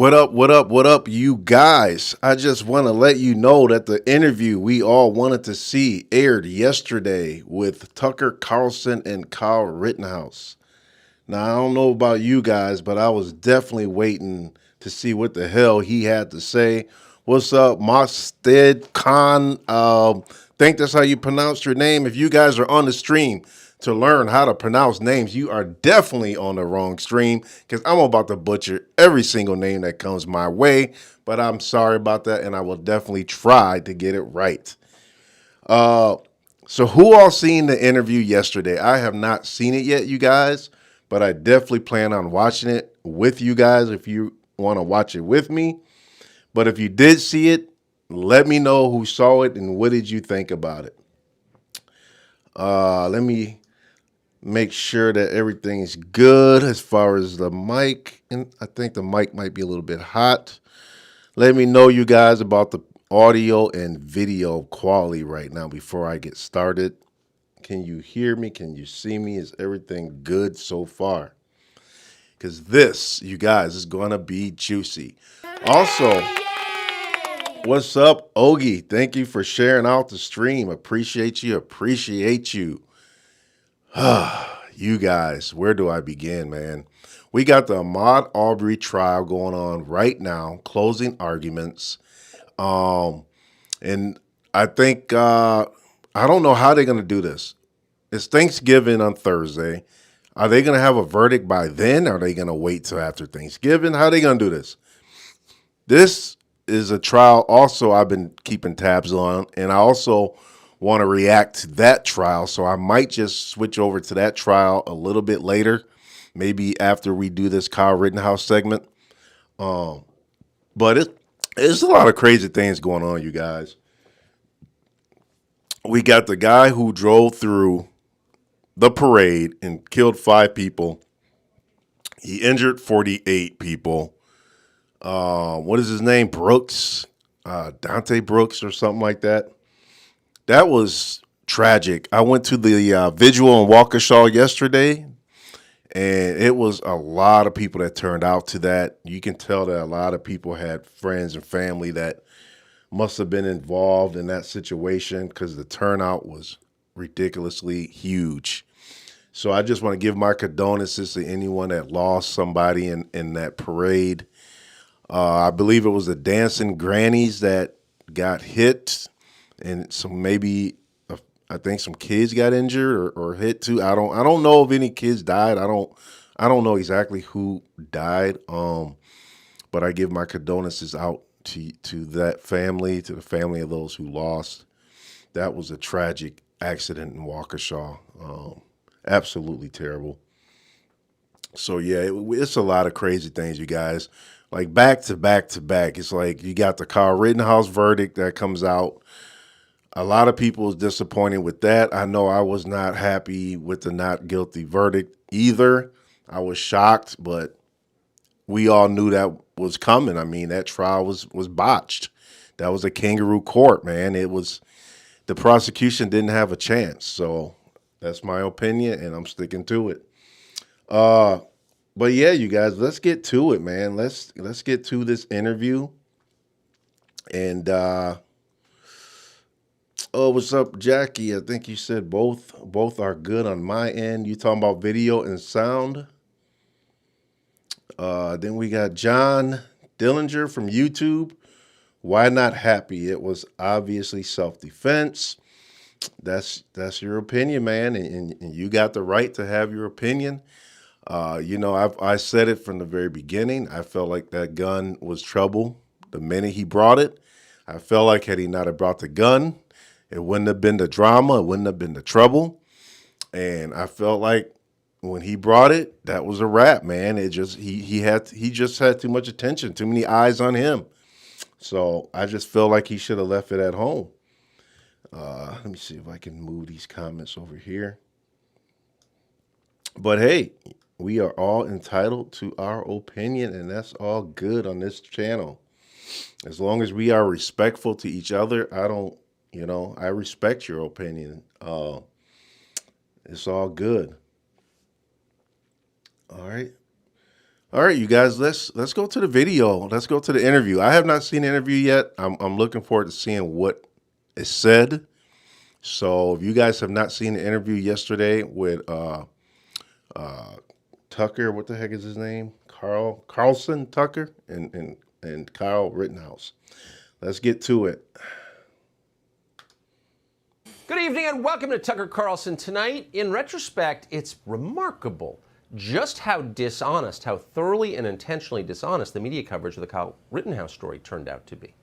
What up, you guys? I just want to let you know that the interview we all wanted to see aired yesterday with Tucker Carlson and Kyle Rittenhouse. Now, I don't know about you guys, but I was definitely waiting to see what the hell he had to say. What's up, Mosted Khan? Think that's how you pronounce your name. If you guys are on the stream to learn how to pronounce names, you are definitely on the wrong stream because I'm about to butcher every single name that comes my way. But I'm sorry about that, and I will definitely try to get it right. Uh, so who all seen the interview yesterday? I have not seen it yet, you guys, but I definitely plan on watching it with you guys if you want to watch it with me. But if you did see it, let me know who saw it and what did you think about it. Let me make sure that everything's good as far as the mic. And I think the mic might be a little bit hot. Let me know, you guys, about the audio and video quality right now before I get started. Can you hear me? Can you see me? Is everything good so far? Because this, you guys, is going to be juicy. Also, what's up, Ogie? Thank you for sharing out the stream. Appreciate you. Appreciate you. You guys, where do I begin, man? We got the Ahmaud Arbery trial going on right now, closing arguments. And I think, I don't know how they're going to do this. It's Thanksgiving on Thursday. Are they going to have a verdict by then? Are they going to wait till after Thanksgiving? How are they going to do this? This is a trial also I've been keeping tabs on, and I also want to react to that trial. So I might just switch over to that trial a little bit later, maybe after we do this Kyle Rittenhouse segment. But it's a lot of crazy things going on, you guys. We got the guy who drove through the parade and killed 5 people. He injured 48 people. What is his name? Brooks, Dante Brooks or something like that. That was tragic. I went to the vigil in Waukesha yesterday, and it was a lot of people that turned out to that. You can tell that a lot of people had friends and family that must have been involved in that situation because the turnout was ridiculously huge. So I just want to give my condolences to anyone that lost somebody in that parade. I believe it was the dancing grannies that got hit, and some maybe I think some kids got injured or hit too. I don't know if any kids died. I don't know exactly who died. But I give my condolences out to that family, to the family of those who lost. That was a tragic accident in Waukesha. Absolutely terrible. So yeah, it's a lot of crazy things, you guys. Like back to back to back. It's like you got the Kyle Rittenhouse verdict that comes out. A lot of people is disappointed with that. I know I was not happy with the not guilty verdict either. I was shocked, but we all knew that was coming. I mean, that trial was botched. That was a kangaroo court, man. It was the prosecution didn't have a chance. So that's my opinion, and I'm sticking to it. Uh, but yeah, you guys, let's get to it, man. Let's get to this interview. And oh, what's up, Jackie? I think you said both are good on my end. You talking about video and sound? Then we got John Dillinger from YouTube. Why not happy? It was obviously self-defense. That's your opinion, man, and you got the right to have your opinion. I said it from the very beginning. I felt like that gun was trouble the minute he brought it. I felt like had he not have brought the gun, it wouldn't have been the drama. It wouldn't have been the trouble. And I felt like when he brought it, that was a wrap, man. It just he just had too much attention, too many eyes on him. So I just feel like he should have left it at home. Let me see if I can move these comments over here. But hey, we are all entitled to our opinion, and that's all good on this channel. As long as we are respectful to each other, I respect your opinion. It's all good. All right. All right, you guys, let's go to the video. Let's go to the interview. I have not seen the interview yet. I'm looking forward to seeing what is said. So if you guys have not seen the interview yesterday with Tucker, what the heck is his name? Carlson Tucker and Kyle Rittenhouse. Let's get to it. Good evening and welcome to Tucker Carlson Tonight. In retrospect, it's remarkable just how dishonest, how thoroughly and intentionally dishonest the media coverage of the Kyle Rittenhouse story turned out to be.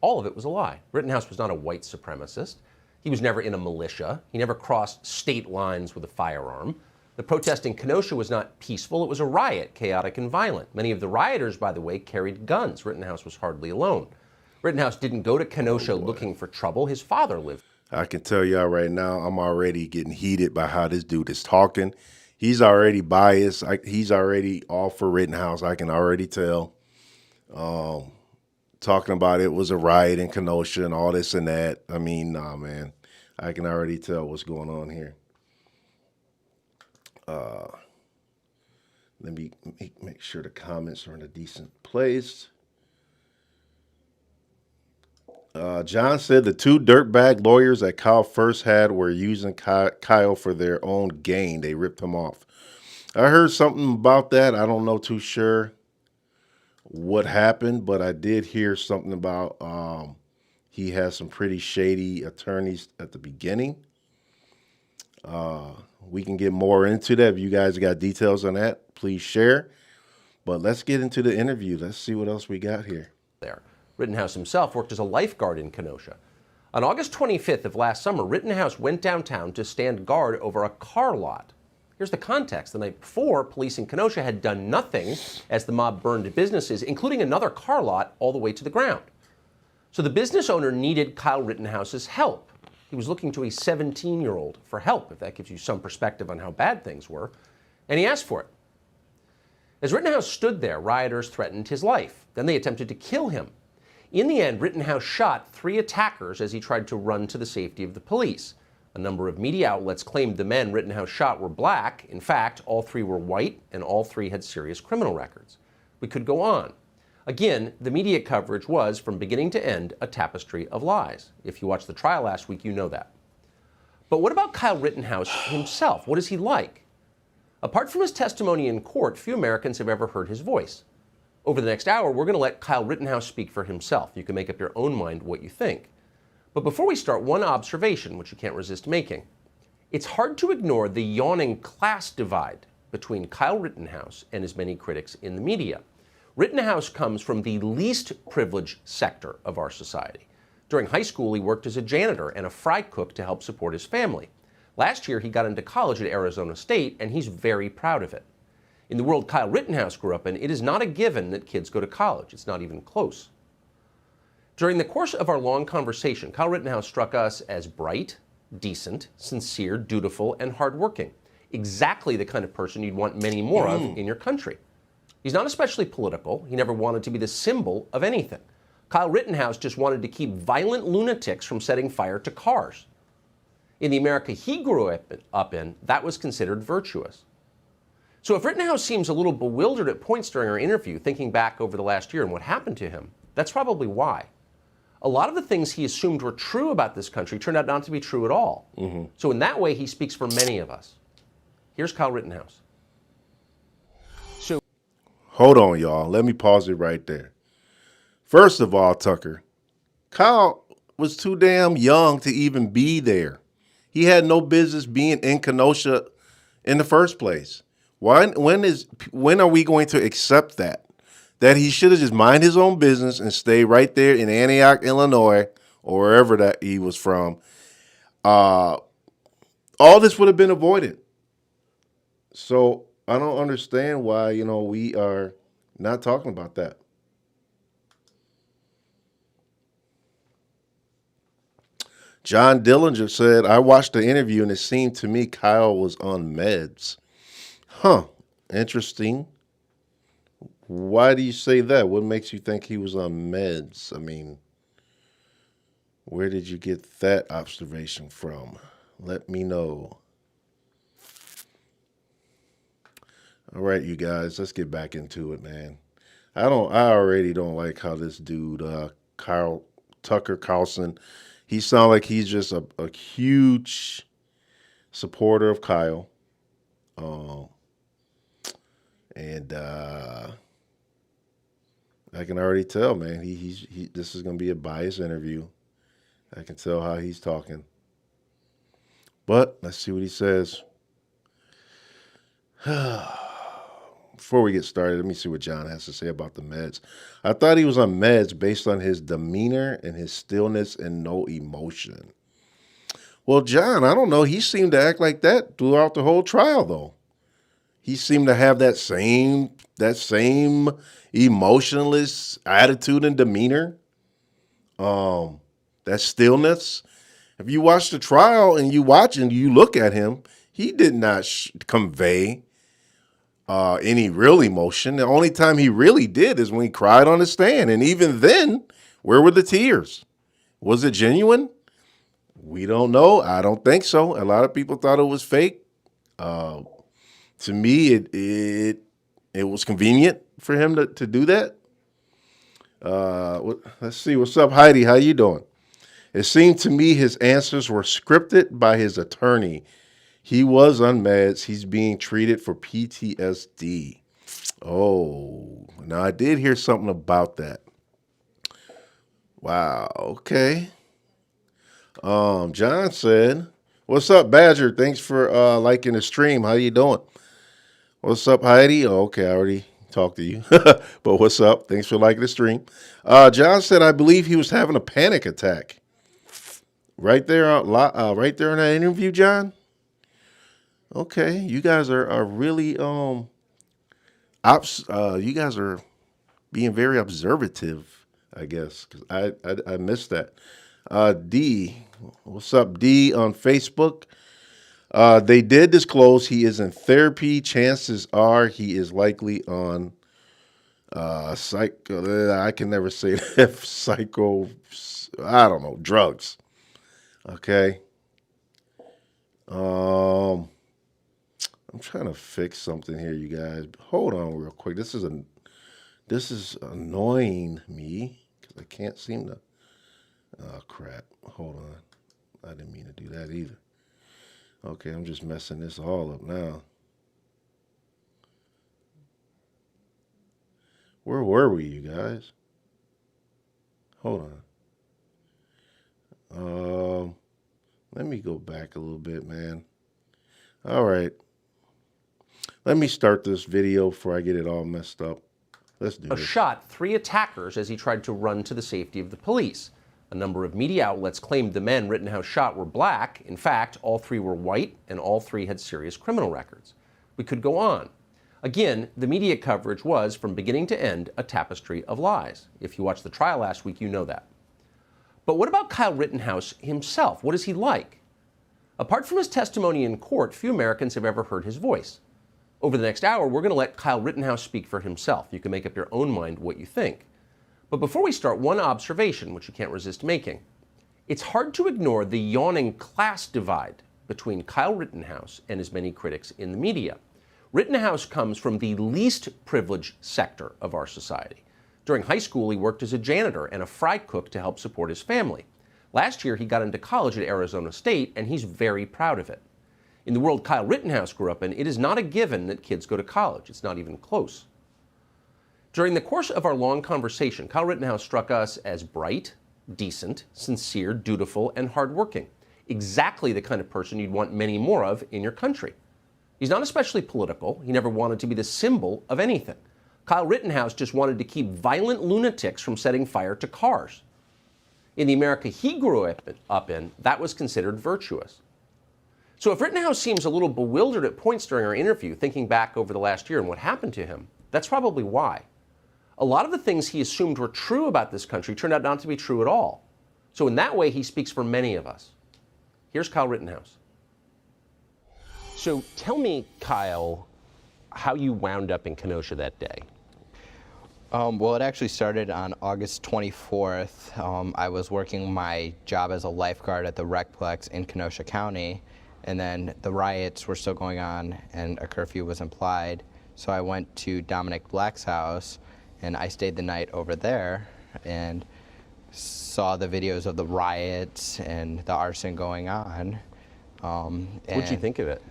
All of it was a lie. Rittenhouse was not a white supremacist. He was never in a militia. He never crossed state lines with a firearm. The protest in Kenosha was not peaceful. It was a riot, chaotic and violent. Many of the rioters, by the way, carried guns. Rittenhouse was hardly alone. Rittenhouse didn't go to Kenosha looking for trouble. His father lived. I can tell y'all right now, I'm already getting heated by how this dude is talking. He's already biased. He's already all for Rittenhouse. I can already tell. Talking about it was a riot in Kenosha and all this and that. I mean, nah, man. I can already tell what's going on here. Let me make sure the comments are in a decent place. John said the two dirtbag lawyers that Kyle first had were using Kyle for their own gain. They ripped him off. I heard something about that. I don't know too sure what happened, but I did hear something about he has some pretty shady attorneys at the beginning. We can get more into that. If you guys got details on that, please share. But let's get into the interview. Let's see what else we got here. There. Rittenhouse himself worked as a lifeguard in Kenosha. On August 25th of last summer, Rittenhouse went downtown to stand guard over a car lot. Here's the context. The night before, police in Kenosha had done nothing as the mob burned businesses, including another car lot, all the way to the ground. So the business owner needed Kyle Rittenhouse's help. He was looking to a 17-year-old for help, if that gives you some perspective on how bad things were, and he asked for it. As Rittenhouse stood there, rioters threatened his life. Then they attempted to kill him. In the end, Rittenhouse shot 3 attackers as he tried to run to the safety of the police. A number of media outlets claimed the men Rittenhouse shot were black. In fact, all 3 were white, and all 3 had serious criminal records. We could go on. Again, the media coverage was, from beginning to end, a tapestry of lies. If you watched the trial last week, you know that. But what about Kyle Rittenhouse himself? What is he like? Apart from his testimony in court, few Americans have ever heard his voice. Over the next hour, we're going to let Kyle Rittenhouse speak for himself. You can make up your own mind what you think. But before we start, one observation, which you can't resist making. It's hard to ignore the yawning class divide between Kyle Rittenhouse and his many critics in the media. Rittenhouse comes from the least privileged sector of our society. During high school, he worked as a janitor and a fry cook to help support his family. Last year, he got into college at Arizona State, and he's very proud of it. In the world Kyle Rittenhouse grew up in, it is not a given that kids go to college. It's not even close. During the course of our long conversation, Kyle Rittenhouse struck us as bright, decent, sincere, dutiful, and hardworking. Exactly the kind of person you'd want many more of in your country. He's not especially political. He never wanted to be the symbol of anything. Kyle Rittenhouse just wanted to keep violent lunatics from setting fire to cars. In the America he grew up in, that was considered virtuous. So if Rittenhouse seems a little bewildered at points during our interview, thinking back over the last year and what happened to him, that's probably why. A lot of the things he assumed were true about this country turned out not to be true at all. So in that way, he speaks for many of us. Here's Kyle Rittenhouse. Hold on, y'all. Let me pause it right there. First of all, Tucker, Kyle was too damn young to even be there. He had no business being in Kenosha in the first place. When are we going to accept that? That he should have just mind his own business and stay right there in Antioch, Illinois, or wherever that he was from. All this would have been avoided. So I don't understand why, we are not talking about that. John Dillinger said, I watched the interview and it seemed to me Kyle was on meds. Huh. Interesting. Why do you say that? What makes you think he was on meds? I mean, where did you get that observation from? Let me know. All right, you guys, let's get back into it, man. I already don't like how this dude, Tucker Carlson, he sounds like he's just a huge supporter of Kyle. Um, and I can already tell, man, this is going to be a biased interview. I can tell how he's talking. But let's see what he says. Before we get started, let me see what John has to say about the meds. I thought he was on meds based on his demeanor and his stillness and no emotion. Well, John, I don't know. He seemed to act like that throughout the whole trial, though. He seemed to have that same emotionless attitude and demeanor. That stillness. If you watch the trial and you look at him, he did not convey any real emotion. The only time he really did is when he cried on the stand. And even then, where were the tears? Was it genuine? We don't know. I don't think so. A lot of people thought it was fake. To me, it was convenient for him to do that. Let's see. What's up, Heidi? How you doing? It seemed to me his answers were scripted by his attorney. He was on meds. He's being treated for PTSD. Oh, now I did hear something about that. Wow. Okay. John said, "What's up, Badger? Thanks for liking the stream. How you doing?" What's up, Heidi? Oh, okay, I already talked to you. But what's up? Thanks for liking the stream. John said, "I believe he was having a panic attack." Right there, right there in that interview, John. Okay, you guys are really you guys are being very observative, I guess, because I missed that. D, what's up, D on Facebook? They did disclose he is in therapy. Chances are he is likely on I can never say that. I don't know, drugs. Okay. I'm trying to fix something here, you guys. Hold on real quick. This is annoying me because I can't seem to. Oh crap! Hold on. I didn't mean to do that either. Okay, I'm just messing this all up now. Where were we, you guys? Hold on. Let me go back a little bit, man. All right. Let me start this video before I get it all messed up. Let's do this. Shot 3 attackers as he tried to run to the safety of the police. A number of media outlets claimed the men Rittenhouse shot were black. In fact, all 3 were white, and all 3 had serious criminal records. We could go on. Again, the media coverage was, from beginning to end, a tapestry of lies. If you watched the trial last week, you know that. But what about Kyle Rittenhouse himself? What is he like? Apart from his testimony in court, few Americans have ever heard his voice. Over the next hour, we're going to let Kyle Rittenhouse speak for himself. You can make up your own mind what you think. But before we start, one observation, which you can't resist making. It's hard to ignore the yawning class divide between Kyle Rittenhouse and his many critics in the media. Rittenhouse comes from the least privileged sector of our society. During high school, he worked as a janitor and a fry cook to help support his family. Last year, he got into college at Arizona State, and he's very proud of it. In the world Kyle Rittenhouse grew up in, it is not a given that kids go to college. It's not even close. During the course of our long conversation, Kyle Rittenhouse struck us as bright, decent, sincere, dutiful, and hardworking. Exactly the kind of person you'd want many more of in your country. He's not especially political. He never wanted to be the symbol of anything. Kyle Rittenhouse just wanted to keep violent lunatics from setting fire to cars. In the America he grew up in, that was considered virtuous. So if Rittenhouse seems a little bewildered at points during our interview, thinking back over the last year and what happened to him, that's probably why. A lot of the things he assumed were true about this country turned out not to be true at all. So in that way, he speaks for many of us. Here's Kyle Rittenhouse. So tell me, Kyle, how you wound up in Kenosha that day. Well, it actually started on August 24th. I was working my job as a lifeguard at the Recplex in Kenosha County, and then the riots were still going on, and a curfew was implied. So I went to Dominic Black's house, and I stayed the night over there and saw the videos of the riots and the arson going on. What'd you think of it?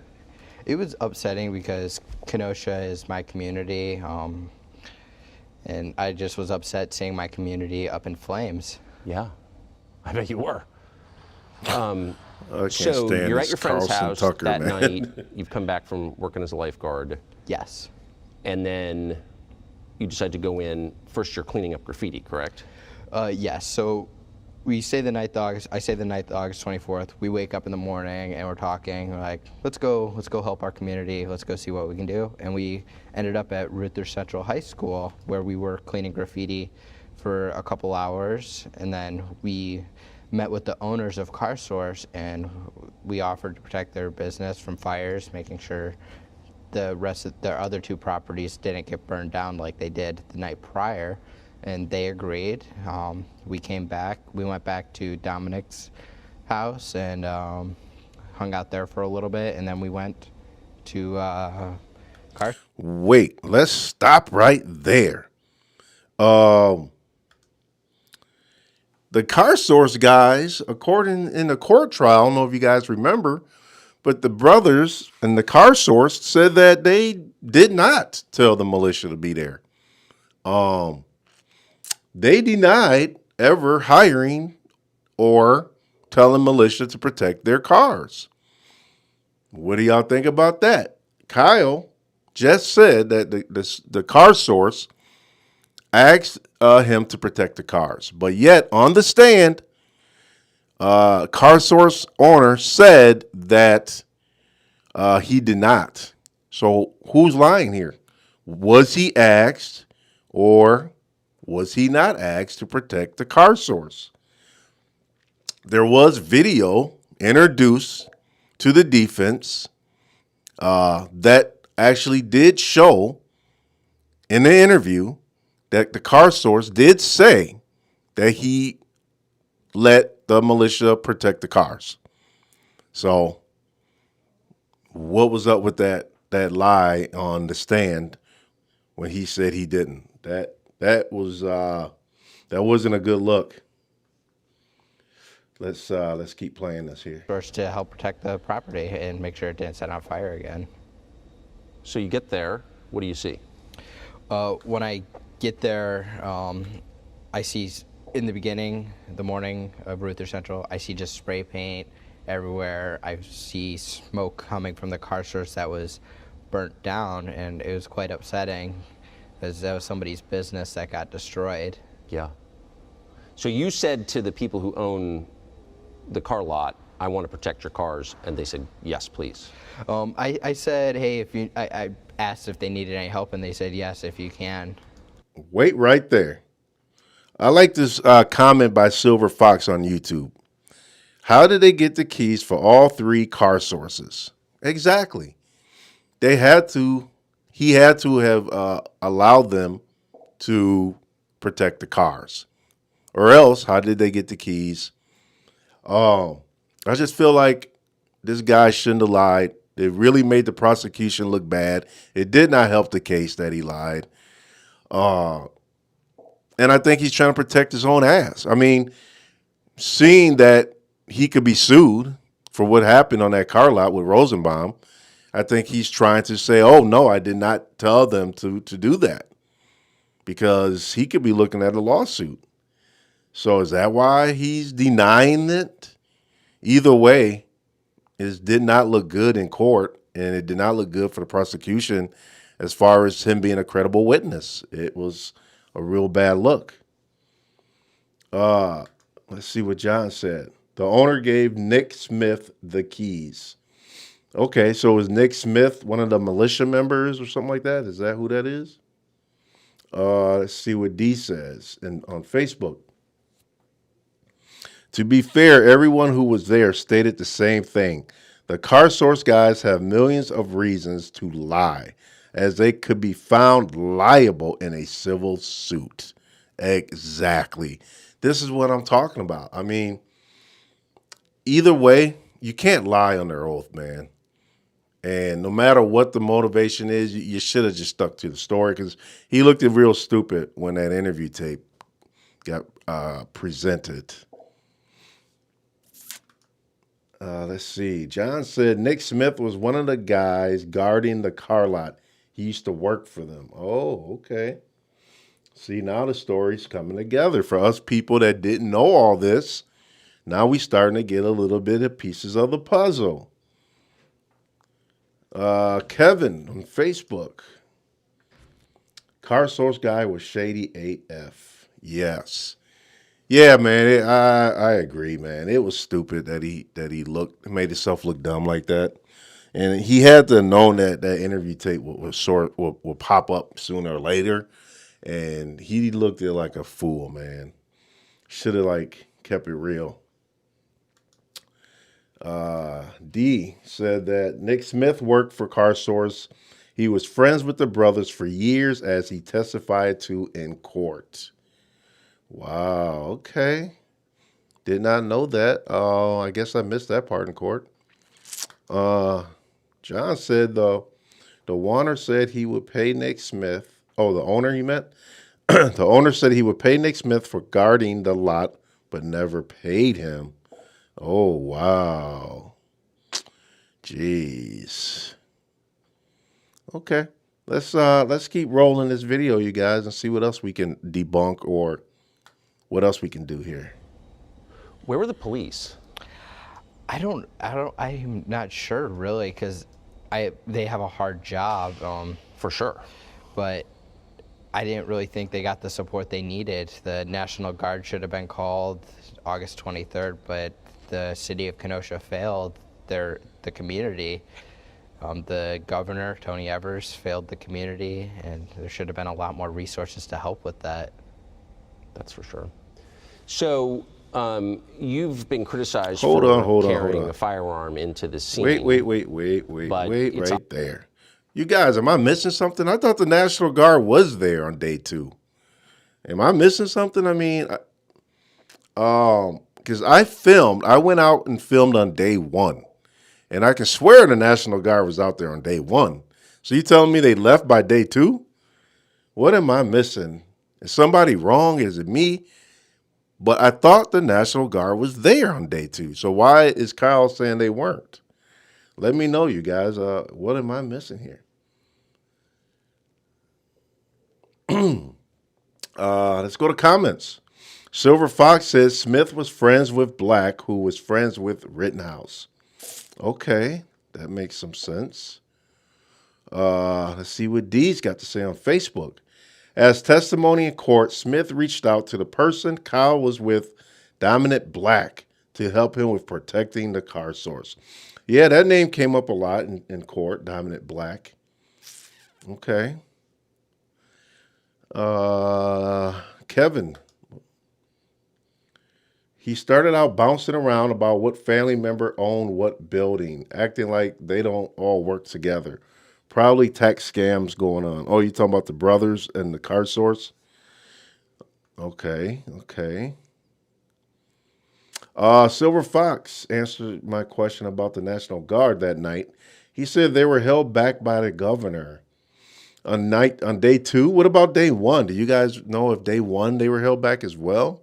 It was upsetting because Kenosha is my community, and I just was upset seeing my community up in flames. Yeah, I bet you were. I can't So stand you're this at your friend's Carlson house Tucker, that man. night. You've come back from working as a lifeguard, Yes. and then you decide to go in. First, you're cleaning up graffiti, correct? Yes. So we say the night, I say the night, August 24th. We wake up in the morning and we're talking. We're like, let's go help our community. Let's go see what we can do. And we ended up at Rittenhouse Central High School, where we were cleaning graffiti for a couple hours, and then we met with the owners of CarSource, and we offered to protect their business from fires, making sure the rest of their other two properties didn't get burned down like they did the night prior, and they agreed. We came back. We went back to Dominic's house and hung out there for a little bit, and then we went to Wait, let's stop right there. The CarSource guys, according in the court trial, I don't know if you guys remember, but the brothers and the CarSource said that they did not tell the militia to be there. They denied ever hiring or telling militia to protect their cars. What do y'all think about that? Kyle just said that the CarSource asked him to protect the cars, but yet on the stand, CarSource owner said that he did not. So who's lying here? Was he asked or was he not asked to protect the CarSource? There was video introduced to the defense that actually did show in the interview that the CarSource did say that he let the militia protect the cars. So what was up with that lie on the stand when he said he didn't? That wasn't a good look. Let's keep playing this here. First to help protect the property and make sure it didn't set on fire again. So you get there. What do you see? When I get there, I see in the beginning, the morning of Rittenhouse Central, I see just spray paint everywhere. I see smoke coming from the CarSource that was burnt down, and it was quite upsetting because that was somebody's business that got destroyed. Yeah. So you said to the people who own the car lot, I want to protect your cars, and they said, yes, please. I said, hey, if you, I asked if they needed any help, and they said, yes, if you can. Wait right there. I like this comment by Silver Fox on YouTube. How did they get the keys for all three CarSources? Exactly. He had to have allowed them to protect the cars. Or else, how did they get the keys? Oh, I just feel like this guy shouldn't have lied. It really made the prosecution look bad. It did not help the case that he lied. And I think he's trying to protect his own ass. I mean, seeing that he could be sued for what happened on that car lot with Rosenbaum, I think he's trying to say, oh, no, I did not tell them to do that, because he could be looking at a lawsuit. So is that why he's denying it? Either way, it did not look good in court, and it did not look good for the prosecution as far as him being a credible witness. It was a real bad look. Let's see what John said. The owner gave Nick Smith the keys. Okay, so is Nick Smith one of the militia members or something like that? Is that who that is? Let's see what D says on Facebook. To be fair, everyone who was there stated the same thing. The CarSource guys have millions of reasons to lie, as they could be found liable in a civil suit. Exactly. This is what I'm talking about. I mean, either way, you can't lie under oath, man. And no matter what the motivation is, you should have just stuck to the story because he looked real stupid when that interview tape got presented. Let's see. John said Nick Smith was one of the guys guarding the car lot. He used to work for them. Oh, okay. See, now the story's coming together for us people that didn't know all this. Now we starting to get a little bit of pieces of the puzzle. Kevin on Facebook. Car source guy was shady AF. Yes. Yeah, man. I agree, man. It was stupid that he made himself look dumb like that, and he had to have known that interview tape will pop up sooner or later, and he looked at it like a fool, man. Should have kept it real. D said that Nick Smith worked for Car Source. He was friends with the brothers for years, as he testified to in court. Wow, okay. Did not know that. Oh, I guess I missed that part in court. John said, the Warner said he would pay Nick Smith. Oh, the owner he meant? The owner said he would pay Nick Smith for guarding the lot, but never paid him. Oh, wow. Jeez. Okay. Let's keep rolling this video, you guys, and see what else we can debunk or what else we can do here. Where were the police? I'm not sure really, because they have a hard job. For sure. But I didn't really think they got the support they needed. The National Guard should have been called August 23rd, but the city of Kenosha failed the community. The governor, Tony Evers, failed the community, and there should have been a lot more resources to help with that. That's for sure. So you've been criticized Hold for on. carrying a firearm into the scene. Wait right there. You guys, am I missing something? I thought the National Guard was there on day 2. Am I missing something? I mean, because I went out and filmed on day 1. And I can swear the National Guard was out there on day 1. So you telling me they left by day 2? What am I missing? Is somebody wrong? Is it me? But I thought the National Guard was there on day 2. So why is Kyle saying they weren't? Let me know, you guys. What am I missing here? Let's go to comments. Silver Fox says Smith was friends with Black, who was friends with Rittenhouse. Okay, that makes some sense. Let's see what D's got to say on Facebook. As testimony in court, Smith reached out to the person Kyle was with, Dominant Black, to help him with protecting the car source. Yeah, that name came up a lot in court, Dominant Black. Okay. Kevin. He started out bouncing around about what family member owned what building, acting like they don't all work together. Probably tax scams going on. Oh, you talking about the brothers and the car source? Okay. Silver Fox answered my question about the National Guard that night. He said they were held back by the governor. On day 2, what about day 1? Do you guys know if day 1 they were held back as well?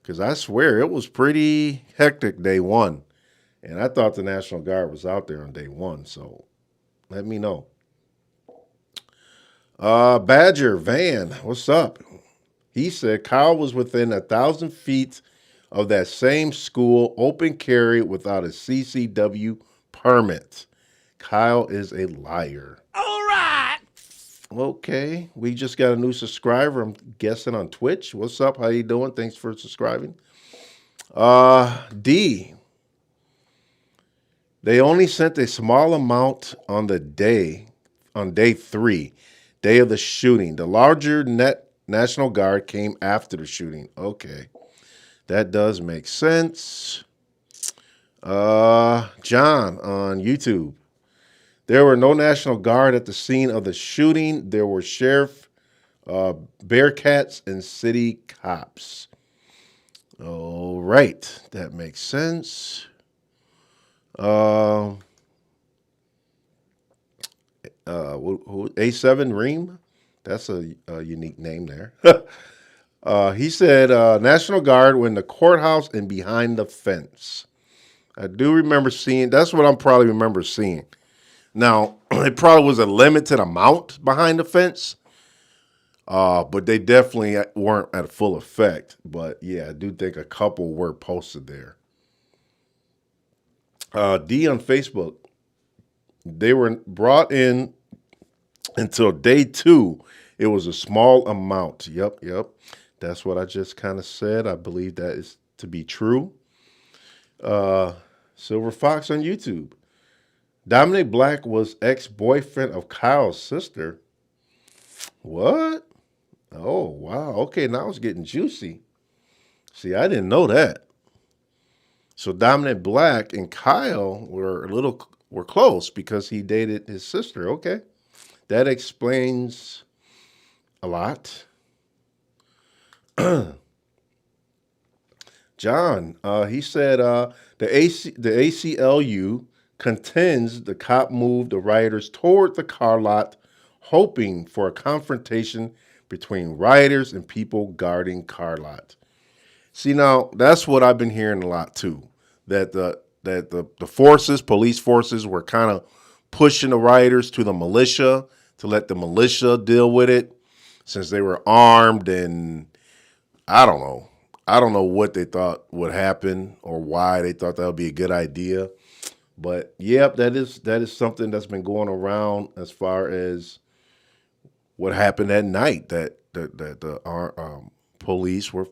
Because I swear it was pretty hectic day 1. And I thought the National Guard was out there on day 1. So let me know. Badger Van, what's up? He said Kyle was within 1,000 feet of that same school, open carry without a CCW permit. Kyle is a liar. All right. Okay, we just got a new subscriber, I'm guessing on Twitch. What's up? How you doing? Thanks for subscribing. D. They only sent a small amount on day 3, day of the shooting. The larger National Guard came after the shooting. Okay, that does make sense. John on YouTube. There were no National Guard at the scene of the shooting. There were sheriff, Bearcats, and city cops. All right, that makes sense. A7 Ream. That's a unique name there. He said, National Guard were in the courthouse and behind the fence. I do remember seeing, that's what I probably remember seeing. Now, it probably was a limited amount behind the fence, but they definitely weren't at full effect. But yeah, I do think a couple were posted there. D on Facebook, they were brought in until day 2. It was a small amount. Yep. That's what I just kind of said. I believe that is to be true. Silver Fox on YouTube. Dominic Black was ex-boyfriend of Kyle's sister. What? Oh, wow. Okay, now it's getting juicy. See, I didn't know that. So Dominic Black and Kyle were close because he dated his sister. Okay. That explains a lot. John, he said the ACLU contends the cop moved the rioters toward the car lot, hoping for a confrontation between rioters and people guarding car lot. See, now that's what I've been hearing a lot too. That the forces, police forces, were kind of pushing the rioters to the militia to let the militia deal with it, since they were armed, and I don't know. I don't know what they thought would happen or why they thought that would be a good idea. But yep, that is something that's been going around as far as what happened that night, that the police were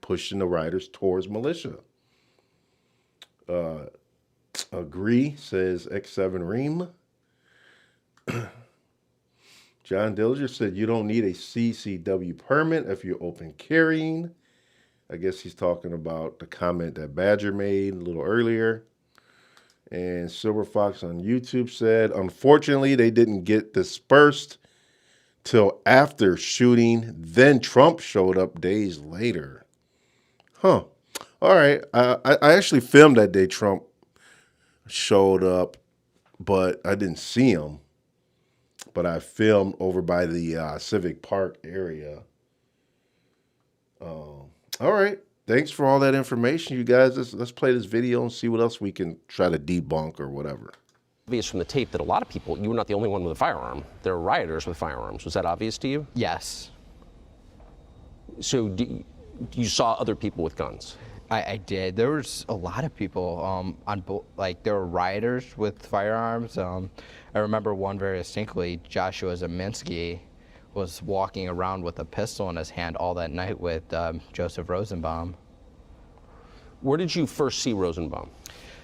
pushing the rioters towards militia. Agree, says X7 Ream. John Dillinger said you don't need a CCW permit if you're open carrying. I guess he's talking about the comment that Badger made a little earlier. And Silver Fox on YouTube said, unfortunately, they didn't get dispersed till after shooting. Then Trump showed up days later. Huh. All right. I actually filmed that day Trump showed up, but I didn't see him. But I filmed over by the Civic Park area. All right. Thanks for all that information, you guys. Let's play this video and see what else we can try to debunk or whatever. Obvious from the tape that a lot of people, you were not the only one with a firearm. There were rioters with firearms. Was that obvious to you? Yes. So you saw other people with guns? I did. There was a lot of people on both. Like, there were rioters with firearms. I remember one very distinctly. Joshua Zeminski was walking around with a pistol in his hand all that night with Joseph Rosenbaum. Where did you first see Rosenbaum?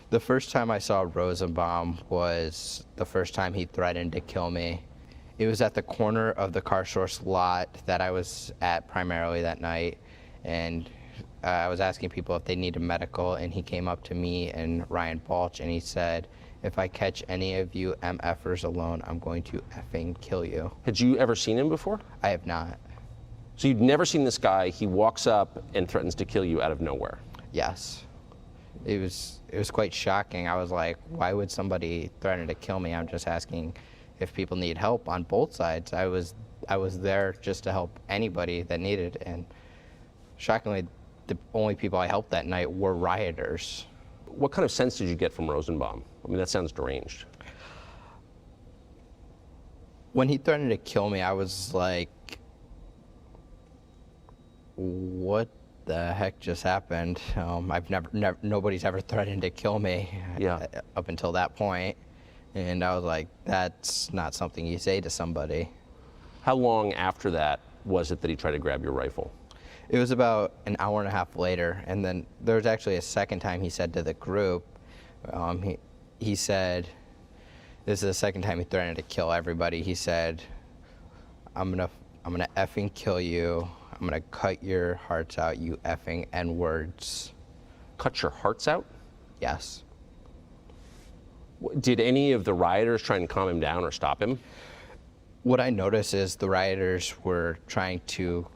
The first time I saw Rosenbaum was the first time he threatened to kill me. It was at the corner of the car source lot that I was at primarily that night, and I was asking people if they needed medical, and he came up to me and Ryan Balch, and he said, if I catch any of you MFers alone, I'm going to effing kill you. Had you ever seen him before? I have not. So you'd never seen this guy. He walks up and threatens to kill you out of nowhere. Yes. It was quite shocking. I was like, why would somebody threaten to kill me? I'm just asking if people need help on both sides. I was there just to help anybody that needed, and shockingly, the only people I helped that night were rioters. What kind of sense did you get from Rosenbaum? I mean, that sounds deranged. When he threatened to kill me, I was like, what the heck just happened? I've never, nobody's ever threatened to kill me up until that point. And I was like, that's not something you say to somebody. How long after that was it that he tried to grab your rifle? It was about an hour and a half later, and then there was actually a second time he said to the group, he said, this is the second time he threatened to kill everybody. He said, I'm gonna effing kill you. I'm gonna cut your hearts out, you effing N-words. Cut your hearts out? Yes. Did any of the rioters try and calm him down or stop him? What I noticed is the rioters were trying to,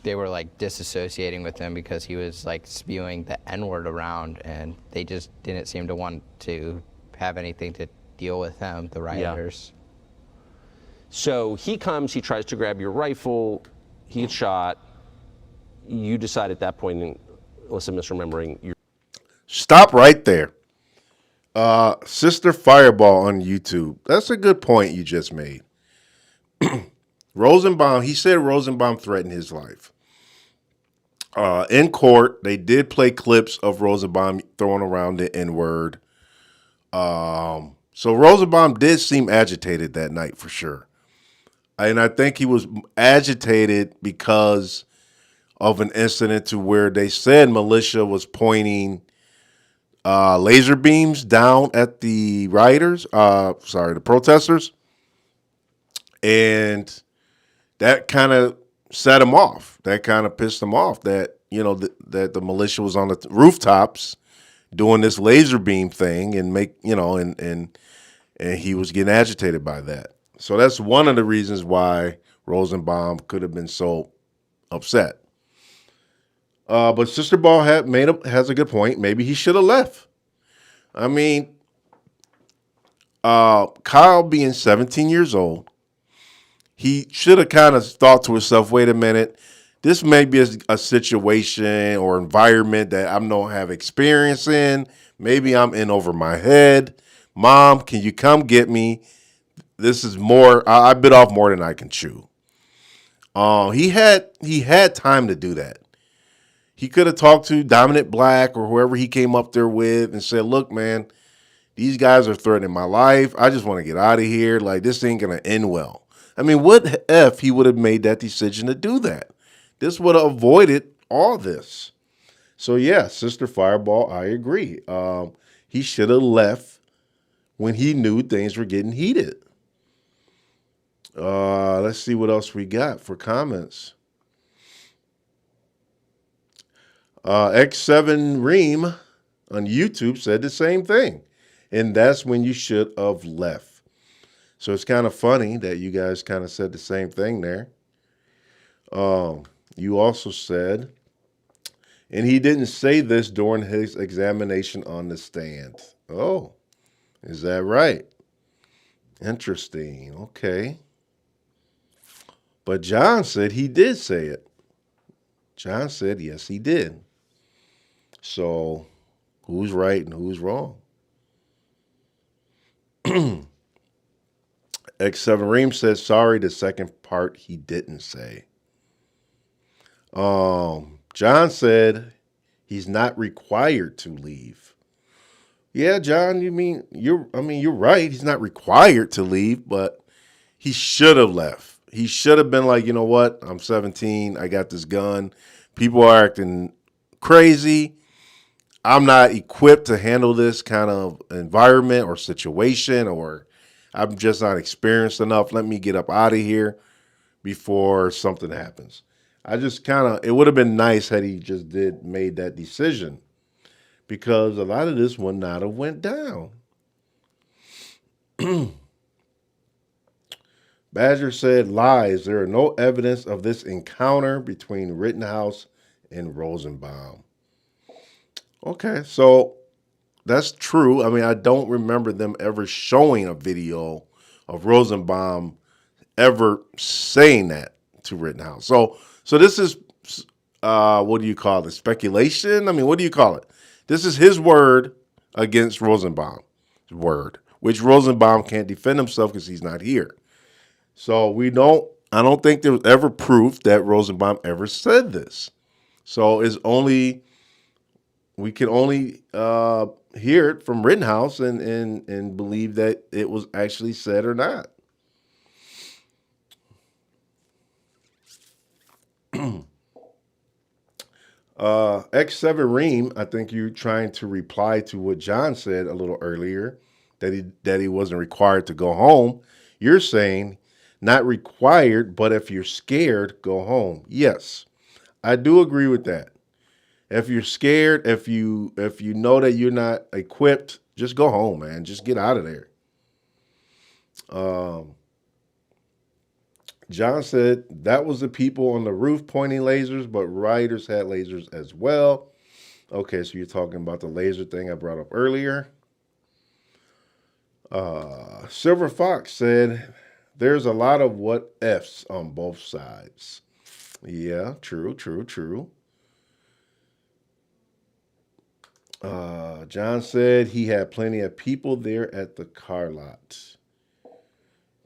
they were disassociating with him because he was spewing the N-word around, and they just didn't seem to want to have anything to deal with him, the rioters. Yeah. So he comes, he tries to grab your rifle, he gets shot. You decide at that point, unless I'm misremembering, you're Stop right there. Sister Fireball on YouTube. That's a good point you just made. Rosenbaum, he said Rosenbaum threatened his life. In court, they did play clips of Rosenbaum throwing around the N-word. So Rosenbaum did seem agitated that night for sure. And I think he was agitated because of an incident to where they said militia was pointing laser beams down at the rioters, the protesters. And that kind of set him off. That kind of pissed him off that, that the militia was on the rooftops doing this laser beam thing and and he was getting agitated by that. So that's one of the reasons why Rosenbaum could have been so upset. But Sister Ball has a good point. Maybe he should have left. I mean, Kyle being 17 years old, he should have kind of thought to himself, wait a minute, this may be a situation or environment that I don't have experience in. Maybe I'm in over my head. Mom, can you come get me? This is more, I bit off more than I can chew. He had time to do that. He could have talked to Dominant Black or whoever he came up there with and said, look, man, these guys are threatening my life. I just want to get out of here. Like, this ain't going to end well. I mean, what if he would have made that decision to do that? This would have avoided all this. So, yeah, Sister Fireball, I agree. He should have left when he knew things were getting heated. Let's see what else we got for comments. X7 Ream on YouTube said the same thing. And that's when you should have left. So it's kind of funny that you guys kind of said the same thing there. You also said, and he didn't say this during his examination on the stand. Oh, is that right? Interesting. Okay. But John said he did say it. John said, yes, he did. So who's right and who's wrong? X7 Ream says, sorry, the second part he didn't say. John said he's not required to leave. Yeah, John, you're right. He's not required to leave, but he should have left. He should have been like, you know what? I'm 17. I got this gun. People are acting crazy. I'm not equipped to handle this kind of environment or situation, or I'm just not experienced enough. Let me get up out of here before something happens. It would have been nice had he just made that decision, because a lot of this would not have went down. Badger said, lies. There are no evidence of this encounter between Rittenhouse and Rosenbaum. Okay, so that's true. I mean, I don't remember them ever showing a video of Rosenbaum ever saying that to Rittenhouse. So this is, what do you call it? Speculation? I mean, what do you call it? This is his word against Rosenbaum's word, which Rosenbaum can't defend himself because he's not here. So I don't think there was ever proof that Rosenbaum ever said this. So we can only hear it from Rittenhouse and believe that it was actually said or not. X7 Ream, I think you're trying to reply to what John said a little earlier, that he wasn't required to go home. You're saying not required, but if you're scared, go home. Yes, I do agree with that. If you're scared, if you know that you're not equipped, just go home, man. Just get out of there. John said that was the people on the roof pointing lasers, but rioters had lasers as well. Okay, so you're talking about the laser thing I brought up earlier. Silver Fox said There's a lot of what ifs on both sides. Yeah, true, true, true. John said he had plenty of people there at the car lot.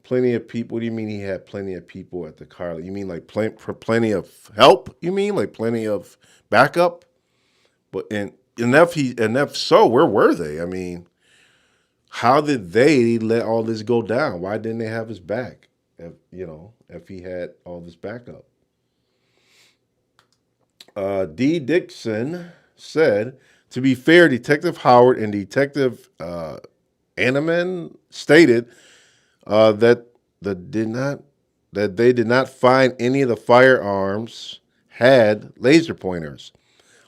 Plenty of people. What do you mean he had plenty of people at the car lot? You mean like for plenty of help? You mean like plenty of backup? But and if so, where were they? I mean, how did they let all this go down? Why didn't they have his back? If he had all this backup. D. Dixon said, to be fair, Detective Howard and Detective Anneman stated that they did not find any of the firearms had laser pointers.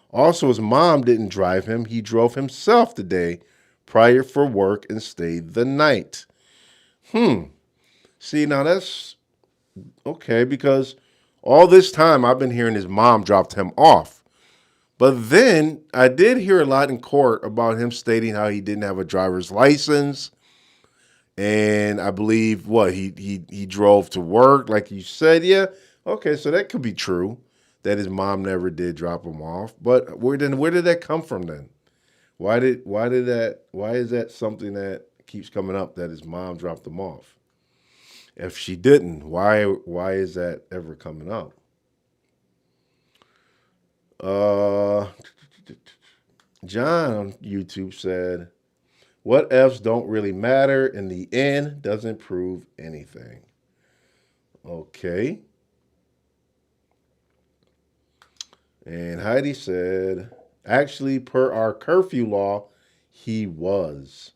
Also, his mom didn't drive him. He drove himself the day prior for work and stayed the night. See, now that's okay, because all this time I've been hearing his mom dropped him off. But then I did hear a lot in court about him stating how he didn't have a driver's license. And I believe he drove to work, like you said. Yeah, okay, so that could be true, that his mom never did drop him off. But where did that come from then? Why is that something that keeps coming up, that his mom dropped him off? If she didn't, why is that ever coming up? John on YouTube said, what ifs don't really matter. In the end, doesn't prove anything. Okay. And Heidi said, actually, per our curfew law, he was.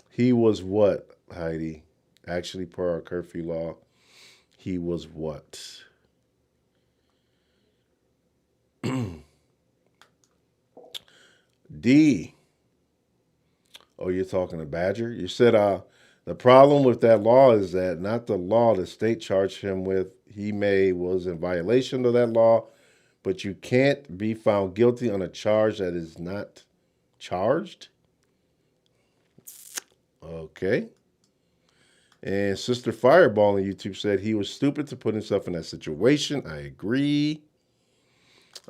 He was what, Heidi? Actually, per our curfew law, he was what? D. Oh, you're talking to Badger? You said the problem with that law is that not the law the state charged him with. He was in violation of that law, but you can't be found guilty on a charge that is not charged. Okay. And Sister Fireball on YouTube said he was stupid to put himself in that situation. I agree.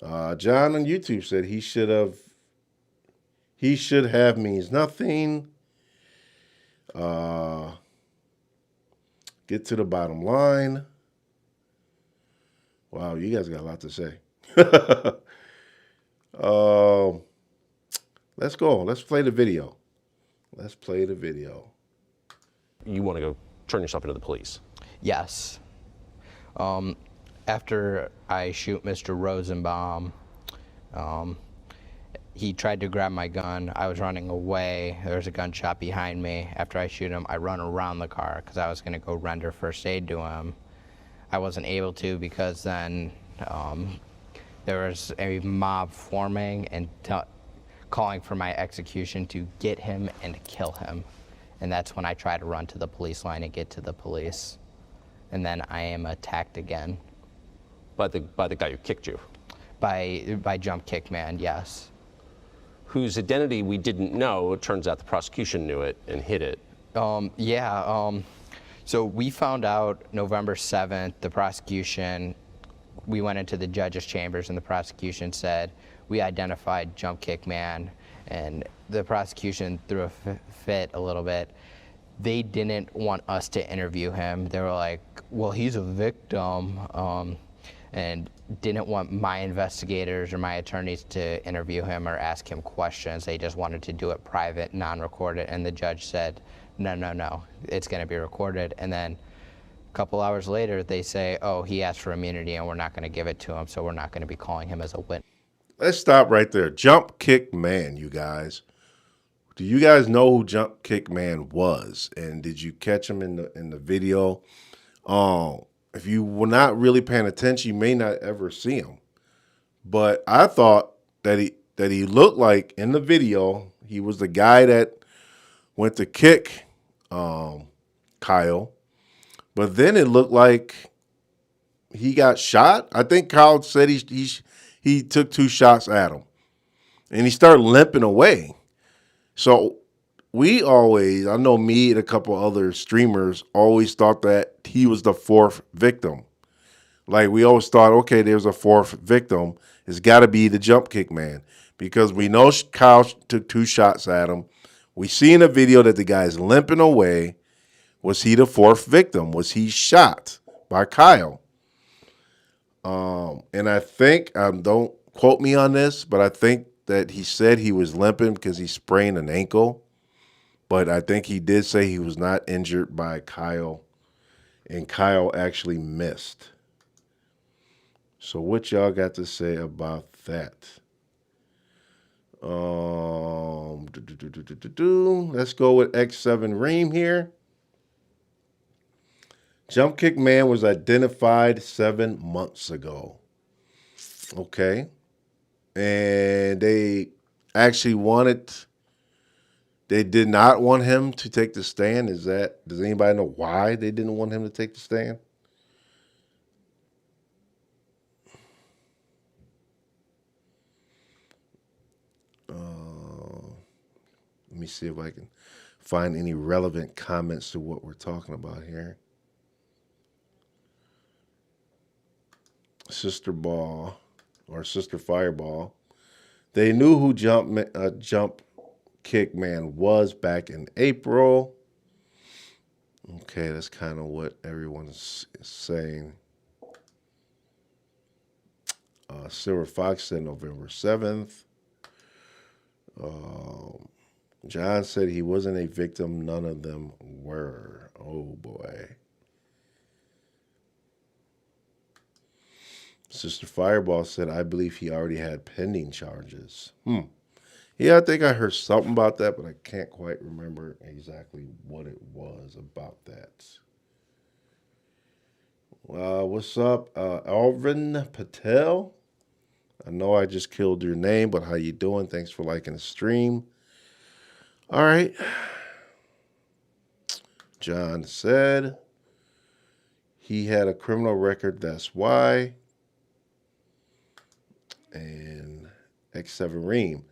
John on YouTube said he should have means nothing. Get to the bottom line. Wow, you guys got a lot to say. Let's go. Let's play the video. You want to go turn yourself into the police? Yes. After I shoot Mr. Rosenbaum, he tried to grab my gun. I was running away. There was a gunshot behind me. After I shoot him, I run around the car because I was going to go render first aid to him. I wasn't able to because then there was a mob forming and calling for my execution to get him and kill him. And that's when I try to run to the police line and get to the police. And then I am attacked again. By the guy who kicked you? By Jump Kick Man, yes. Whose identity we didn't know. It turns out the prosecution knew it and hid it. So we found out November 7th, the prosecution, we went into the judge's chambers and the prosecution said, we identified Jump Kick Man, and the prosecution threw a fit a little bit. They didn't want us to interview him. They were like, well, he's a victim, and didn't want my investigators or my attorneys to interview him or ask him questions. They just wanted to do it private, non-recorded, and the judge said, no, it's going to be recorded. And then a couple hours later, they say, oh, he asked for immunity and we're not going to give it to him, so we're not going to be calling him as a witness. Let's stop right there. Jump Kick Man, you guys. Do you guys know who Jump Kick Man was? And did you catch him in the video? If you were not really paying attention, you may not ever see him. But I thought that he looked like, in the video, he was the guy that went to kick Kyle. But then it looked like he got shot. I think Kyle said he took 2 shots at him. And he started limping away. So I know me and a couple other streamers always thought that he was the fourth victim. Like we always thought, okay, there's a fourth victim. It's got to be the jump kick man because we know Kyle took 2 shots at him. We see in the video that the guy's limping away. Was he the fourth victim? Was he shot by Kyle? And I think, don't quote me on this, but I think that he said he was limping because he sprained an ankle. But I think he did say he was not injured by Kyle, and Kyle actually missed. So what y'all got to say about that? Let's go with X7 Ream here. Jump kick man was identified 7 months ago. Okay. And they actually they did not want him to take the stand. Does anybody know why they didn't want him to take the stand? Let me see if I can find any relevant comments to what we're talking about here. Sister Ball or Sister Fireball. They knew who Jump Kick Man was back in April. Okay, that's kind of what everyone's saying. Silver Fox said November 7th. John said he wasn't a victim. None of them were. Oh, boy. Sister Fireball said, I believe he already had pending charges. Yeah, I think I heard something about that, but I can't quite remember exactly what it was about that. What's up, Alvin Patel? I know I just killed your name, but how you doing? Thanks for liking the stream. All right. John said he had a criminal record, that's why. And X7 Ream.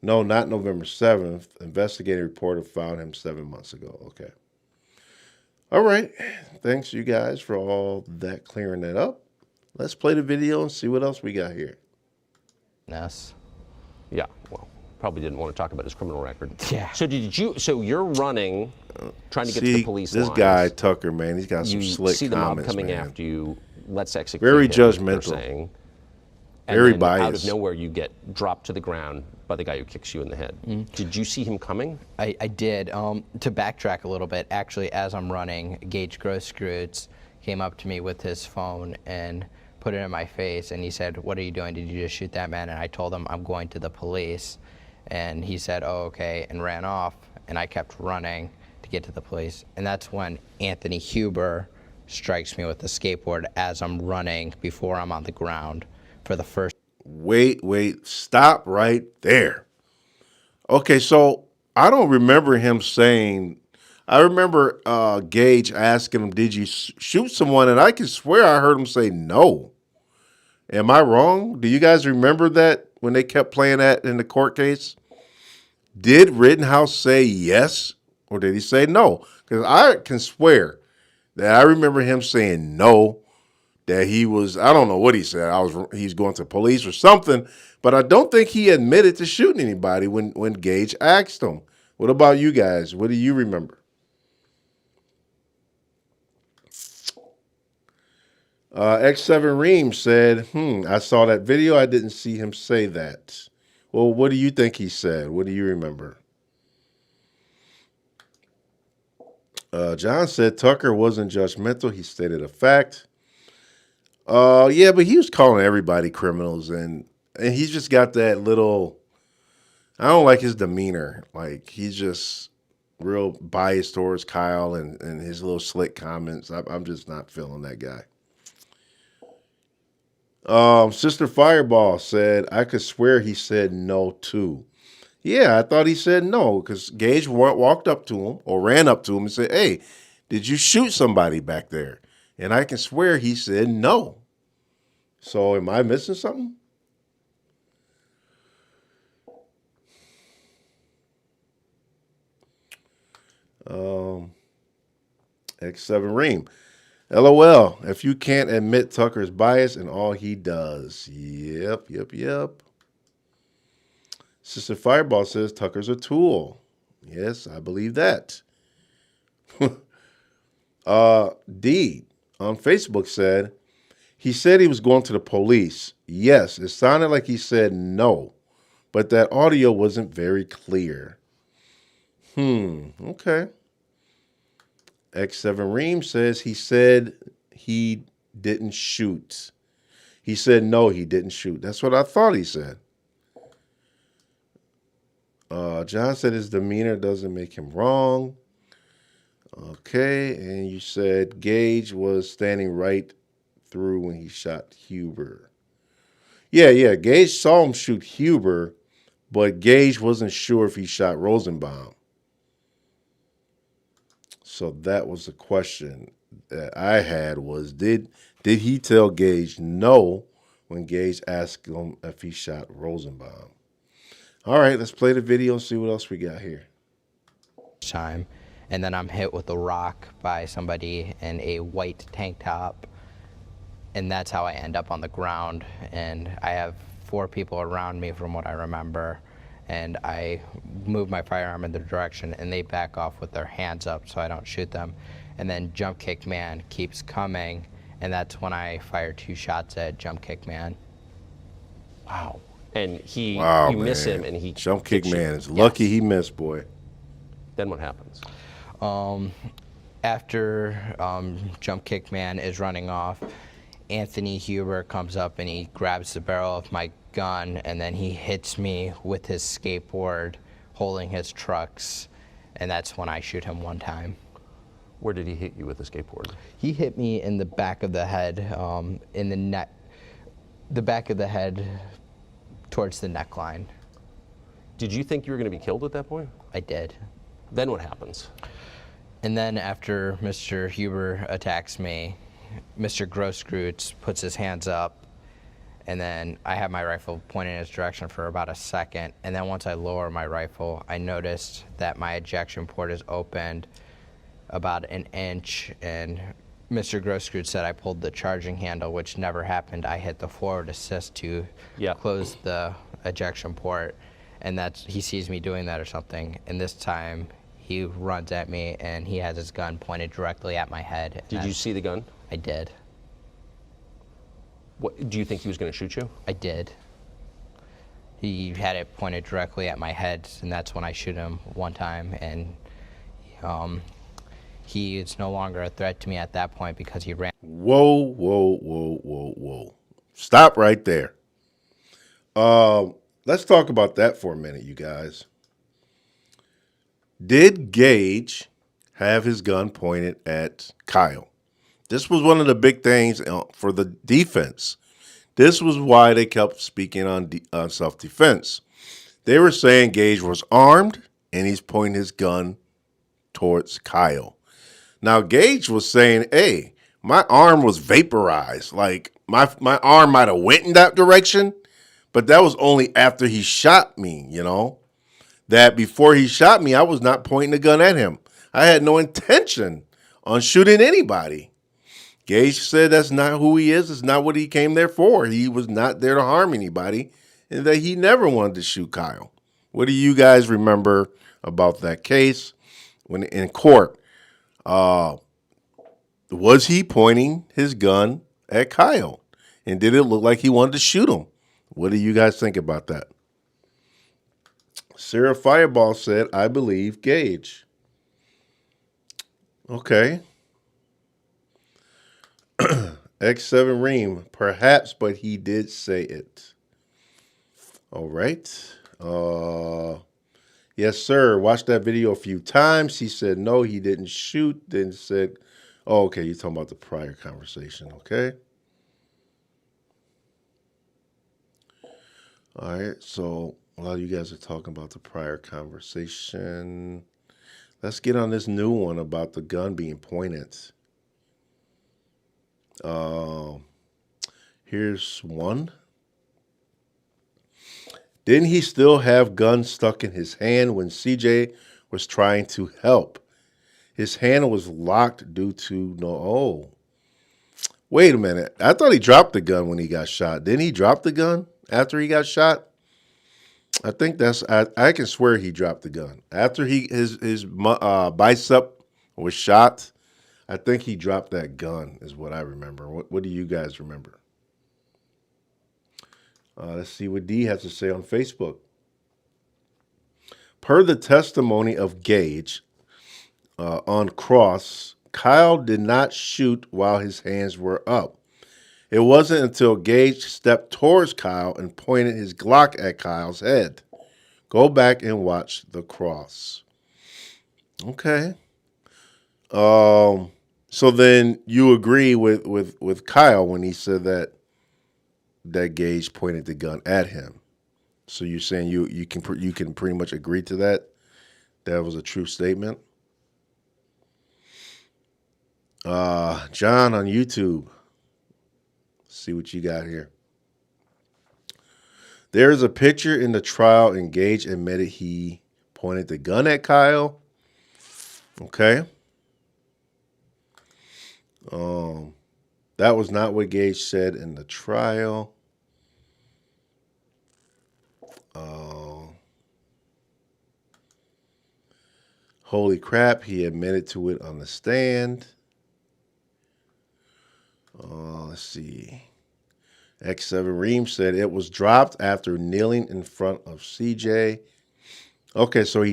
No, not November 7th. Investigative reporter found him 7 months ago. Okay. All right. Thanks, you guys, for all that clearing that up. Let's play the video and see what else we got here. Yes. Yeah, well, probably didn't want to talk about his criminal record. Yeah. So you're running, trying to get to the police this lines. guy, Tucker, man, he's got some slick comments, You see the mob coming man. after you. Let's execute Very him, judgmental. they're saying. And Very then biased. Out of nowhere, you get dropped to the ground by the guy who kicks you in the head. Did you see him coming? I did. To backtrack a little bit, actually, as I'm running, Gage Grosskreutz came up to me with his phone and put it in my face, and he said, "What are you doing? Did you just shoot that man?" And I told him, "I'm going to the police." And he said, "Oh, okay," and ran off, and I kept running to get to the police. And that's when Anthony Huber strikes me with the skateboard as I'm running before I'm on the ground for the first. Wait, stop right there. Okay, so I don't remember him saying, I remember Gage asking him, did you shoot someone? And I can swear I heard him say no. Am I wrong? Do you guys remember that when they kept playing that in the court case? Did Rittenhouse say yes or did he say no? Because I can swear that I remember him saying no, that he was, I don't know what he said. He's going to police or something, but I don't think he admitted to shooting anybody when Gage asked him. What about you guys? What do you remember? X7 Ream said, I saw that video. I didn't see him say that. Well, what do you think he said? What do you remember? John said Tucker wasn't judgmental. He stated a fact. Yeah, but he was calling everybody criminals, and he's just got that little, I don't like his demeanor. Like, he's just real biased towards Kyle and his little slick comments. I'm just not feeling that guy. Sister Fireball said, I could swear he said no too. Yeah, I thought he said no because Gage walked up to him or ran up to him and said, hey, did you shoot somebody back there? And I can swear he said no. So am I missing something? Um, X7 Ream. LOL. If you can't admit Tucker's bias and all he does. Yep. Sister Fireball says Tucker's a tool. Yes, I believe that. D on Facebook said, he said he was going to the police. Yes, it sounded like he said no, but that audio wasn't very clear. Okay. X7 Ream says he said he didn't shoot. He said no, he didn't shoot. That's what I thought he said. John said his demeanor doesn't make him wrong. Okay, and you said Gage was standing right through when he shot Huber. Yeah, Gage saw him shoot Huber, but Gage wasn't sure if he shot Rosenbaum. So that was the question that I had was, did he tell Gage no when Gage asked him if he shot Rosenbaum? All right, let's play the video and see what else we got here. Time, and then I'm hit with a rock by somebody in a white tank top, and that's how I end up on the ground. And I have 4 people around me from what I remember, and I move my firearm in their direction, and they back off with their hands up so I don't shoot them. And then Jump Kick Man keeps coming, and that's when I fire 2 shots at Jump Kick Man. Wow. And you man. miss him, and he Jump Kick kicks you. Man is lucky he missed, boy. Then what happens? After Jump Kick Man is running off, Anthony Huber comes up and he grabs the barrel of my gun, and then he hits me with his skateboard holding his trucks, and that's when I shoot him 1 time. Where did he hit you with the skateboard? He hit me in the back of the head, in the neck, the back of the head towards the neckline. Did you think you were going to be killed at that point? I did. Then what happens? And then after Mr. Huber attacks me, Mr. Grosskreutz puts his hands up, and then I have my rifle pointed in his direction for about a second, and then once I lower my rifle, I noticed that my ejection port is opened about an inch, and Mr. Grosskreutz said I pulled the charging handle, which never happened. I hit the forward assist to close the ejection port, and he sees me doing that or something, and this time he runs at me, and he has his gun pointed directly at my head. Did you see the gun? I did. What, do you think he was going to shoot you? I did. He had it pointed directly at my head, and that's when I shoot him 1 time, and he is no longer a threat to me at that point because he ran. Whoa. Stop right there. Let's talk about that for a minute, you guys. Did Gage have his gun pointed at Kyle? This was one of the big things for the defense. This was why they kept speaking on self-defense. They were saying Gage was armed and he's pointing his gun towards Kyle. Now, Gage was saying, hey, my arm was vaporized. Like, my arm might have went in that direction, but that was only after he shot me, you know. That before he shot me, I was not pointing the gun at him. I had no intention on shooting anybody. Gage said that's not who he is. It's not what he came there for. He was not there to harm anybody, and that he never wanted to shoot Kyle. What do you guys remember about that case when in court? Was he pointing his gun at Kyle? And did it look like he wanted to shoot him? What do you guys think about that? Sarah Fireball said, I believe Gage. Okay. X7 Ream, perhaps, but he did say it. All right. Yes, sir. Watched that video a few times. He said no, he didn't shoot. Then said, oh, okay, you're talking about the prior conversation, okay? All right, so a lot of you guys are talking about the prior conversation. Let's get on this new one about the gun being pointed. Here's one. Didn't he still have gun stuck in his hand when CJ was trying to help? his hand was locked due to wait a minute. I thought he dropped the gun when he got shot. Didn't he drop the gun after he got shot? I think I can swear he dropped the gun. After his bicep was shot, I think he dropped that gun is what I remember. What do you guys remember? Let's see what D has to say on Facebook. Per the testimony of Gage on cross, Kyle did not shoot while his hands were up. It wasn't until Gage stepped towards Kyle and pointed his Glock at Kyle's head. Go back and watch the cross. Okay. So then you agree with Kyle when he said that Gage pointed the gun at him. So you're saying you can pretty much agree to that? That was a true statement? John on YouTube. See what you got here. There's a picture in the trial and Gage admitted he pointed the gun at Kyle. Okay. That was not what Gage said in the trial. Holy crap, he admitted to it on the stand. Let's see. X7 Ream said it was dropped after kneeling in front of CJ. Okay, so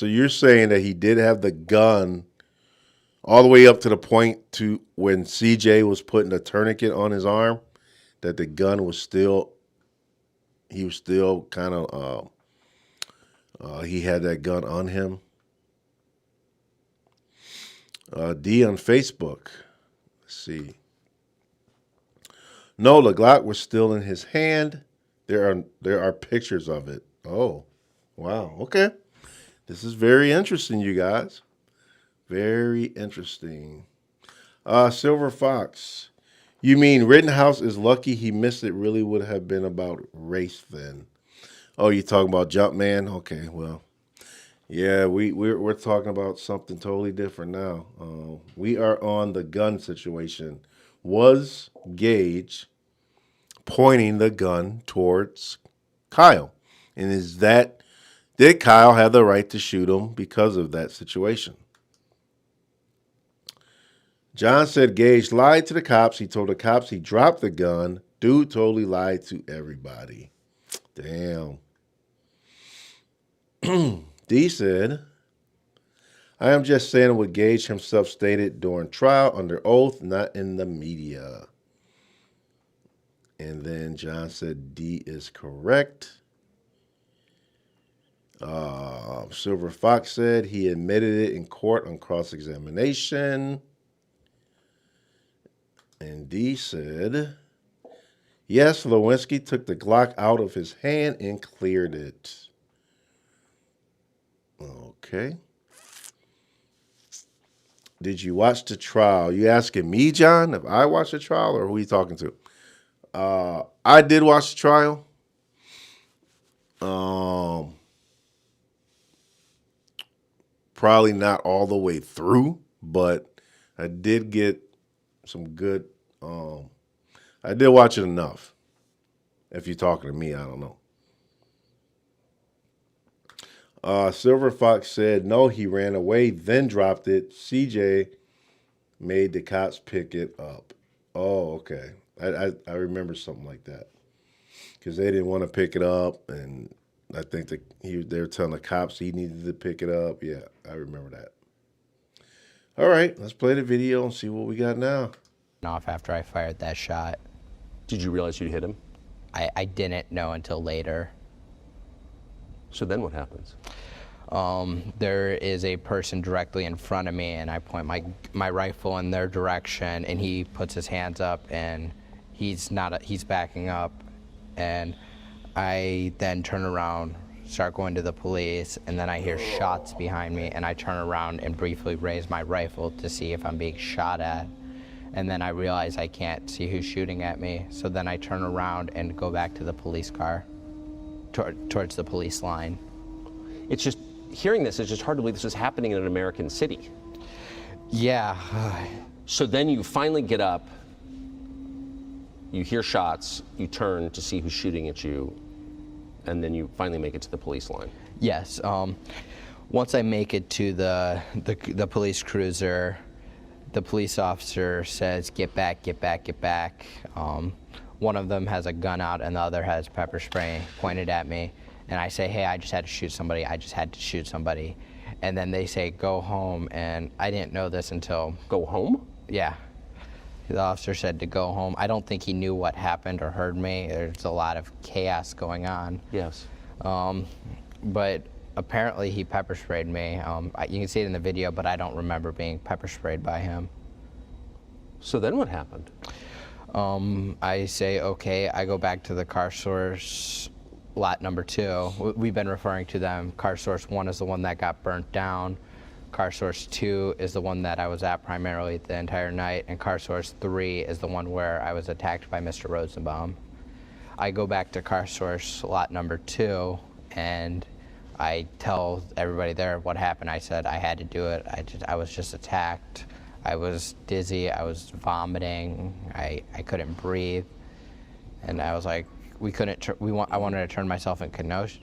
you're saying that he did have the gun all the way up to the point to when CJ was putting a tourniquet on his arm, that the gun was still, he was still kind of, he had that gun on him. D on Facebook. Let's see. No, the Glock was still in his hand. There are pictures of it. Oh, wow. Okay. This is very interesting, you guys. Very interesting. Silver Fox. You mean Rittenhouse is lucky he missed it? Really would have been about race then. Oh, you talking about Jumpman? Okay, well. Yeah, we're talking about something totally different now. We are on the gun situation. Was Gage pointing the gun towards Kyle? And did Kyle have the right to shoot him because of that situation? John said Gage lied to the cops. He told the cops he dropped the gun. Dude totally lied to everybody. Damn. D said, I am just saying what Gage himself stated during trial under oath, not in the media. And then John said D is correct. Silver Fox said he admitted it in court on cross-examination. And D said, yes, Lewinsky took the Glock out of his hand and cleared it. Okay. Did you watch the trial? You asking me, John, if I watched the trial, or who are you talking to? I did watch the trial. Probably not all the way through, but I did get some good. I did watch it enough. If you're talking to me, I don't know. Silver Fox said, no, he ran away, then dropped it. CJ made the cops pick it up. Oh, okay. I remember something like that. Because they didn't want to pick it up, and I think they were telling the cops he needed to pick it up. Yeah, I remember that. All right, let's play the video and see what we got now. Off after I fired that shot. Did you realize you'd hit him? I didn't know until later. So then what happens? There is a person directly in front of me, and I point my rifle in their direction, and he puts his hands up, and he's backing up, and I then turn around, start going to the police, and then I hear shots behind me, and I turn around and briefly raise my rifle to see if I'm being shot at, and then I realize I can't see who's shooting at me, so then I turn around and go back to the police car, towards the police line. It's just, hearing this, it's just hard to believe this is happening in an American city. Yeah. So then you finally get up, you hear shots, you turn to see who's shooting at you, and then you finally make it to the police line. Yes. Once I make it to the police cruiser, the police officer says, "Get back, get back, get back." One of them has a gun out and the other has pepper spray pointed at me. And I say, "Hey, I just had to shoot somebody. I just had to shoot somebody." And then they say, "Go home." And I didn't know this until... Go home? Yeah. The officer said to go home. I don't think he knew what happened or heard me. There's a lot of chaos going on. Yes. But apparently he pepper sprayed me. You can see it in the video, but I don't remember being pepper sprayed by him. So then what happened? I say, okay, I go back to the car source lot number 2. We've been referring to them. Car source 1 is the one that got burnt down. Car source 2 is the one that I was at primarily the entire night. And car source 3 is the one where I was attacked by Mr. Rosenbaum. I go back to car source lot number 2 and I tell everybody there what happened. I said I had to do it. I was just attacked. I was dizzy. I was vomiting. I couldn't breathe. And I was like, I wanted to turn myself in Kenosha.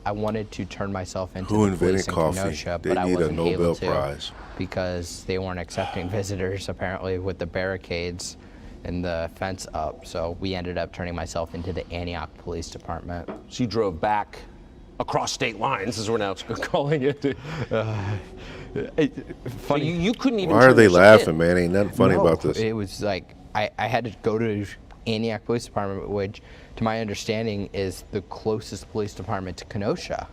I wanted to turn myself into Who the police invented in coffee? Kenosha, They but I need a wasn't able Nobel to Prize. because they weren't accepting visitors apparently with the barricades and the fence up. So we ended up turning myself into the Antioch Police Department. So you drove back across state lines, as we're now calling it. Funny. You couldn't even. Why are turn they yourself laughing, in. man? Ain't nothing funny No, about this. It was like I had to go to Antioch Police Department, which, to my understanding, is the closest police department to Kenosha.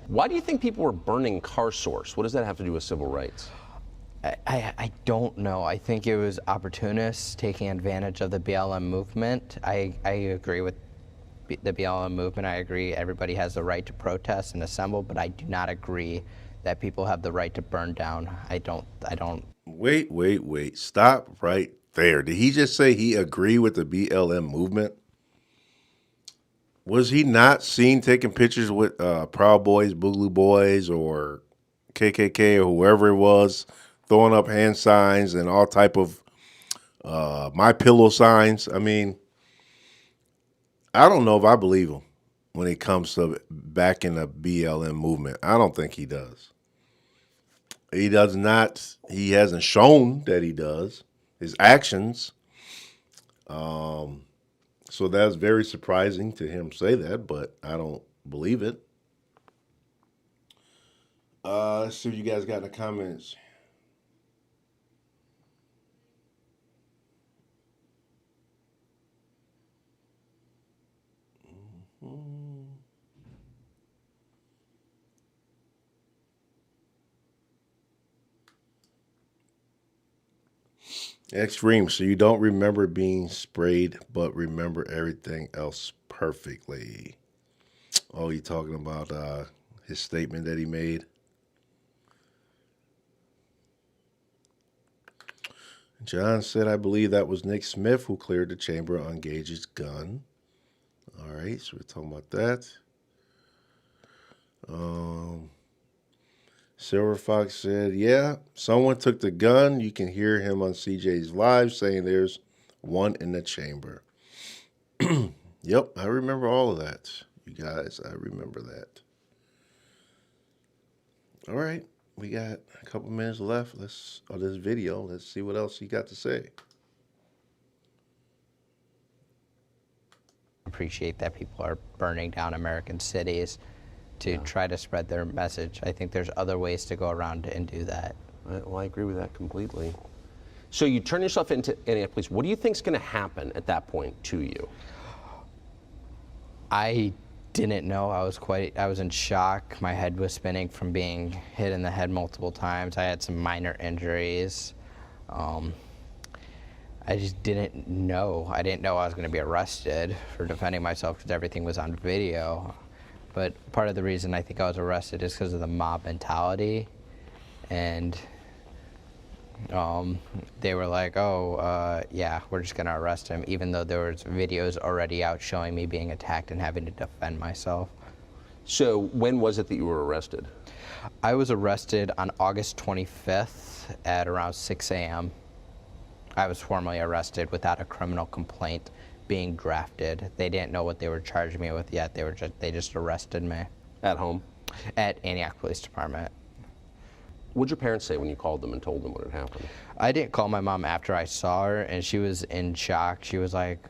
Why do you think people were burning car source? What does that have to do with civil rights? I don't know. I think it was opportunists taking advantage of the BLM movement. I agree with the BLM movement. I agree everybody has the right to protest and assemble, but I do not agree that people have the right to burn down. I don't. Wait. Stop right there. Did he just say he agreed with the BLM movement? Was he not seen taking pictures with Proud Boys, Boogaloo Boys, or KKK, or whoever it was, throwing up hand signs and all type of My Pillow signs? I mean, I don't know if I believe him when it comes to backing the BLM movement. I don't think he does. He does not. He hasn't shown that he does. His actions. So that's very surprising to him say that, but I don't believe it. Let's see what you guys got in the comments. Extreme. So you don't remember being sprayed, but remember everything else perfectly. Oh, you talking about his statement that he made? John said, I believe that was Nick Smith who cleared the chamber on Gage's gun. All right, so we're talking about that. Silver Fox said, yeah, someone took the gun. You can hear him on CJ's live saying there's one in the chamber. Yep, I remember all of that. You guys, I remember that. All right, we got a couple minutes left of this video. Let's see what else he got to say. Appreciate that people are burning down American cities to try to spread their message. I think there's other ways to go around and do that. Well, I agree with that completely. So you turn yourself into Antioch Police. What do you think is going to happen at that point to you? I didn't know. I was in shock. My head was spinning from being hit in the head multiple times. I had some minor injuries. I just didn't know. I didn't know I was going to be arrested for defending myself because everything was on video. But part of the reason I think I was arrested is because of the mob mentality. And they were like, yeah, we're just going to arrest him, even though there was videos already out showing me being attacked and having to defend myself. So when was it that you were arrested? I was arrested on August 25th at around 6 a.m. I was formally arrested without a criminal complaint being drafted. They didn't know what they were charging me with yet. They just arrested me. At home? At Antioch Police Department. What'd your parents say when you called them and told them what had happened? I didn't call my mom after I saw her, and she was in shock. She was like,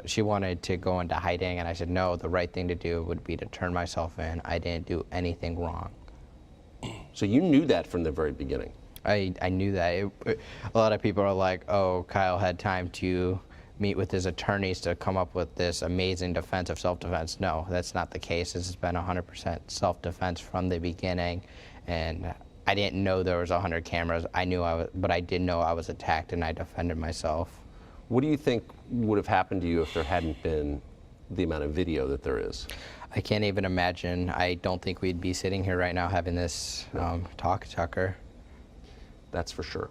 she wanted to go into hiding, and I said, no, the right thing to do would be to turn myself in. I didn't do anything wrong. So you knew that from the very beginning? I knew that. A lot of people are like, oh, Kyle had time to meet with his attorneys to come up with this amazing defense of self-defense. No, that's not the case. This has been 100% self-defense from the beginning, and I didn't know there was 100 cameras. I knew but I did know I was attacked, and I defended myself. What do you think would have happened to you if there hadn't been the amount of video that there is? I can't even imagine. I don't think we'd be sitting here right now having this talk, Tucker. That's for sure.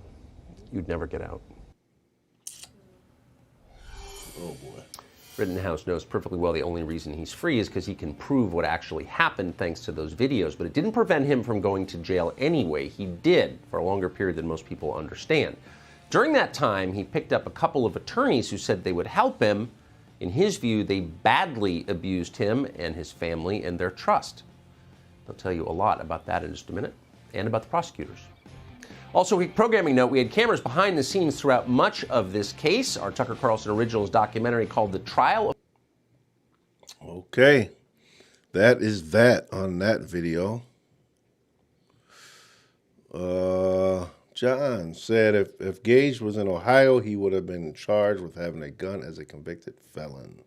You'd never get out. Oh, boy. Rittenhouse knows perfectly well the only reason he's free is because he can prove what actually happened thanks to those videos, but it didn't prevent him from going to jail anyway. He did for a longer period than most people understand. During that time, he picked up a couple of attorneys who said they would help him. In his view, they badly abused him and his family and their trust. I'll tell you a lot about that in just a minute, and about the prosecutors. Also, a programming note, we had cameras behind the scenes throughout much of this case. Our Tucker Carlson Originals documentary called The Trial of... Okay. That is that on that video. John said if Gage was in Ohio, he would have been charged with having a gun as a convicted felon.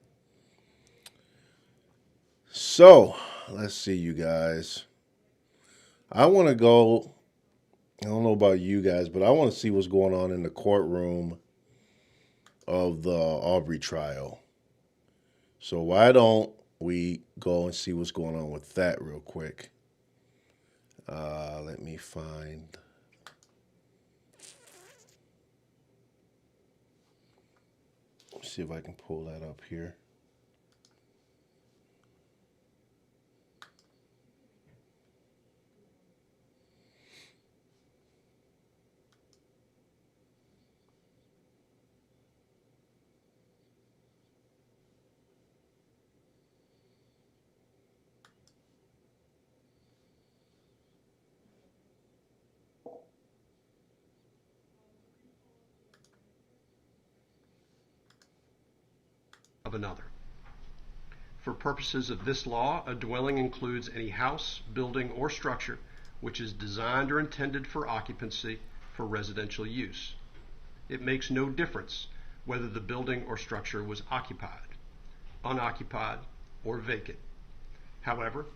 So, let's see, you guys. I want to go... I don't know about you guys, but I want to see what's going on in the courtroom of the Aubrey trial. So why don't we go and see what's going on with that real quick? Let me find... Let's see if I can pull that up here. Of another. For purposes of this law, a dwelling includes any house, building, or structure which is designed or intended for occupancy for residential use. It makes no difference whether the building or structure was occupied, unoccupied, or vacant. However,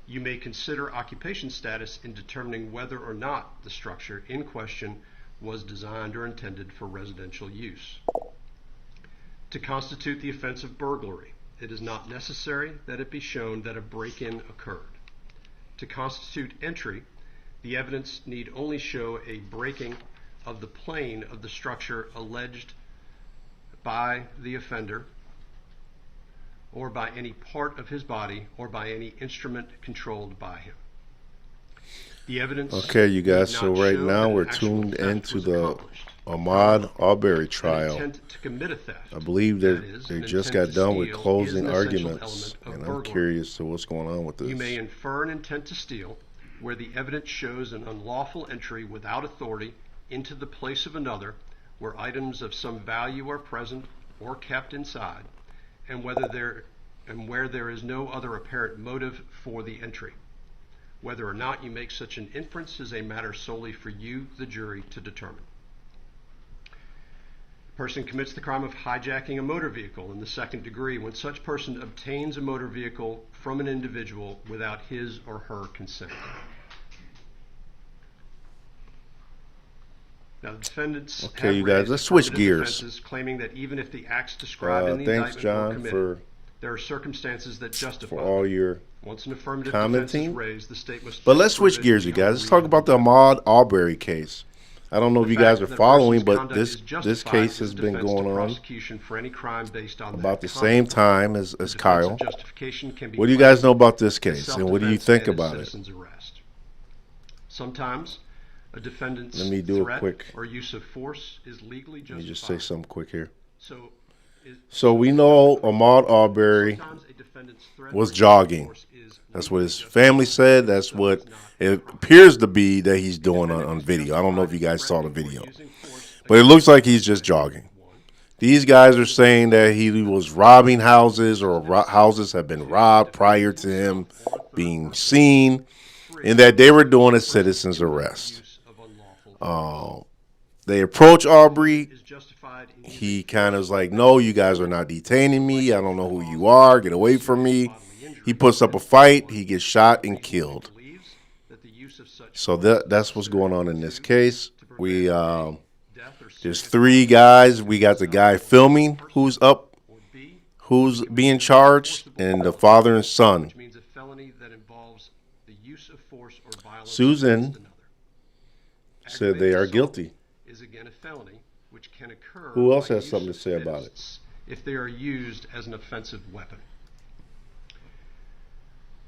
you may consider occupation status in determining whether or not the structure in question was designed or intended for residential use. To constitute the offense of burglary, it is not necessary that it be shown that a break-in occurred. To constitute entry, the evidence need only show a breaking of the plane of the structure alleged by the offender, or by any part of his body, or by any instrument controlled by him. The evidence... Okay, you guys, so right now we're tuned into the Ahmaud Arbery trial. I believe they just got done with closing arguments, and I'm curious to what's going on with this. You may infer an intent to steal where the evidence shows an unlawful entry without authority into the place of another where items of some value are present or kept inside, and where there is no other apparent motive for the entry. Whether or not you make such an inference is a matter solely for you, the jury, to determine. A person commits the crime of hijacking a motor vehicle in the second degree when such person obtains a motor vehicle from an individual without his or her consent. Now, the defendants okay, you guys, let's switch gears. Claiming that even if the acts described in the thanks, indictment John, were committed, there are circumstances that justify for all your once an commenting. raised, the state must but let's switch gears, you guys. Let's talk about the Ahmaud Arbery case. I don't know if The you guys are fact that a following, person's but conduct is this justified case is has a been defense going to on prosecution for any crime based on about that the same conduct. time as The defense Kyle. of justification can be What do you guys placed know about this as case, and what do you self-defense think and as about it? citizen's arrest. Sometimes a defendant's Let me do a threat quick. or use of force is legally Let me justified. just say something quick here. So we know Ahmaud Arbery sometimes a defendant's threat was or use of jogging. force is That's what legally his justified. family said. That's So what it's not it a crime. appears to be that he's doing on video. I don't know if you guys saw the video, but it looks like he's just jogging. These guys are saying that he was robbing houses, or houses have been robbed prior to him being seen, and that they were doing a citizen's arrest. They approach Aubrey. He kind of was like, no, you guys are not detaining me. I don't know who you are. Get away from me. He puts up a fight. He gets shot and killed. So that's what's going on in this case. There's 3 guys. We got the guy filming who's being charged, and the father and son. Susan said they are guilty. Is again a felony, which can occur. Who else by has use something of to say about it? fists if they are used as an offensive weapon.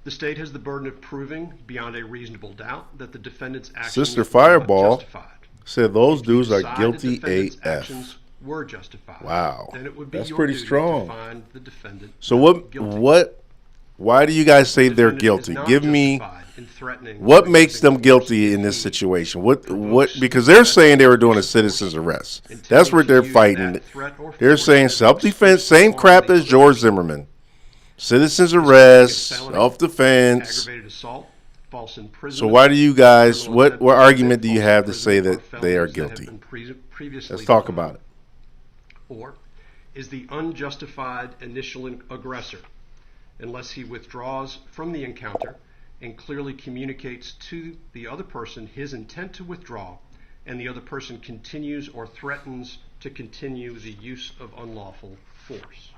The state has the burden of proving beyond a reasonable doubt that the defendant's actions Sister were Fireball justified. said those If you dudes are decide guilty the defendant's AF. actions were justified, Wow. then it would be That's your pretty duty strong. to find the defendant So not guilty. why do you guys say The they're defendant is guilty? not Give me justified in threatening what or makes using them force guilty if in this he situation. What provokes, because they're threatens, saying they were doing a or uses citizen's force, arrest. intending That's what to they're use fighting. that threat or They're force saying as an self-defense, excuse to same harm crap the as other George person. Zimmerman. Citizen's This would be a arrest, felony, self-defense. aggravated assault, false imprisonment. So why do you guys, criminal intent what to argument do commit you false have to say imprisonment that or they are felonies that have guilty? been previously Let's talk defined? about it. Or is the unjustified initial aggressor, unless he withdraws from the encounter and clearly communicates to the other person his intent to withdraw, and the other person continues or threatens to continue the use of unlawful force.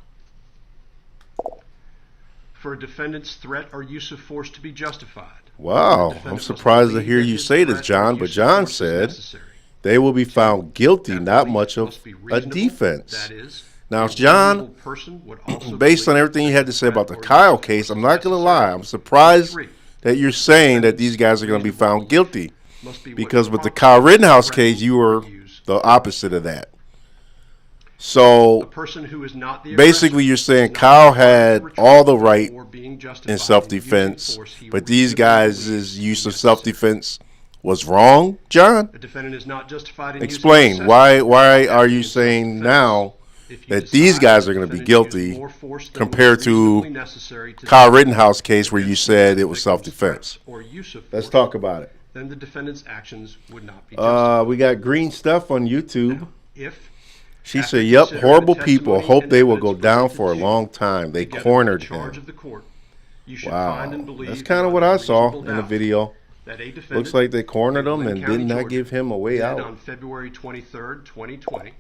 For a defendant's threat or use of force to be justified, Wow, the defendant I'm must surprised to believe hear that you his say this, threat or John, but use of John force is said necessary. they will be found guilty, That not belief much of must be a reasonable, defense. that is, Now, a John, reasonable person would also based on believe everything you that had the to say about the threat or Kyle use of case, force I'm is not going to lie. necessary. I'm surprised 3. that you're saying that these guys are going to be found guilty, because with the Kyle Rittenhouse case, you were the opposite of that. A So person who is not the basically, aggressor you're saying is not Kyle required to had retreat all the right before being justified in in self-defense, using force he but these reasonably guys' believes use of necessary. self-defense was wrong, John? A defendant is not justified in Explain. using Why excessive are force you in saying self-defense. now If you that these decide guys the are going to be defendant used guilty more force than compared was to reasonably necessary to Kyle defend Rittenhouse case where you against said the it was victim's self-defense? threats or use of Let's force, talk about it. then the defendant's actions would not be justified. We got green stuff on YouTube. If She after said, yep, considering horrible the people. testimony Hope and they will evidence go down presented for a to long you, time. They together with cornered the charge him. of the court, you should Wow. find and believe That's kind of beyond what a I saw reasonable in the doubt video. that a defendant Looks like they cornered in him Lynn and County, did not Georgia, give him a way did out. on February 23rd, 2020,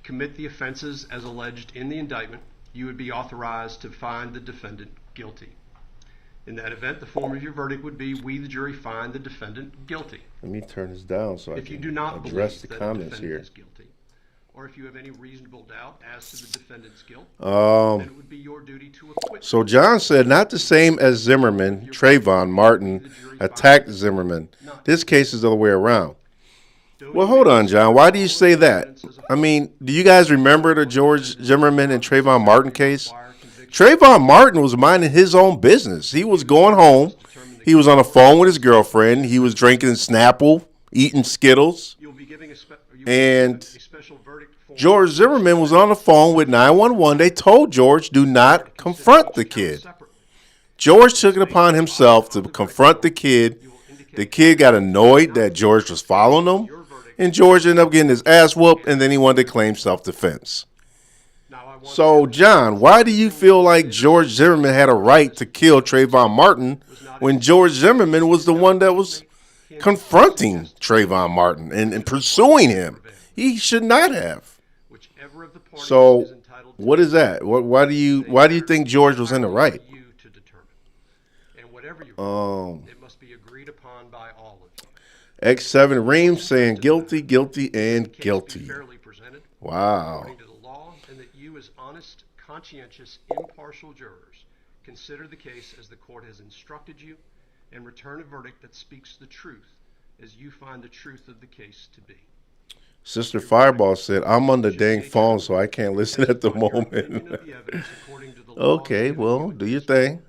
commit the offenses as alleged in the indictment, you would be authorized to find the defendant guilty. In that event, the form of your verdict would be, we, the jury, find the defendant guilty. Let me turn this down so I If you can do not address believe the that comments the here. defendant is guilty, or if you have any reasonable doubt as to the defendant's guilt, then it would be your duty to acquit. So John said, not the same as Zimmerman, Trayvon Martin attacked Zimmerman. This case is the other way around. Well, hold on, John. Why do you say that? I mean, do you guys remember the George Zimmerman and Trayvon Martin case? Trayvon Martin was minding his own business. He was going home. He was on the phone with his girlfriend. He was drinking Snapple, eating Skittles. And George Zimmerman was on the phone with 911. They told George, do not confront the kid. George took it upon himself to confront the kid. The kid got annoyed that George was following him, and George ended up getting his ass whooped, and then he wanted to claim self-defense. So, John, why do you feel like George Zimmerman had a right to kill Trayvon Martin when George Zimmerman was the one that was confronting Trayvon Martin and pursuing him? He should not have. So, what is that? Why do you think George was in the right? It must be agreed upon by all of you. X7 Reams saying guilty, guilty, and Case be guilty. fairly presented Wow. according to the law, and that you, as honest, conscientious, impartial jurors, consider the case as the court has instructed you, and return a verdict that speaks the truth, as you find the truth of the case to be. Sister Fireball said, I'm on the dang phone, so I can't listen at the moment. Okay, well, do your thing.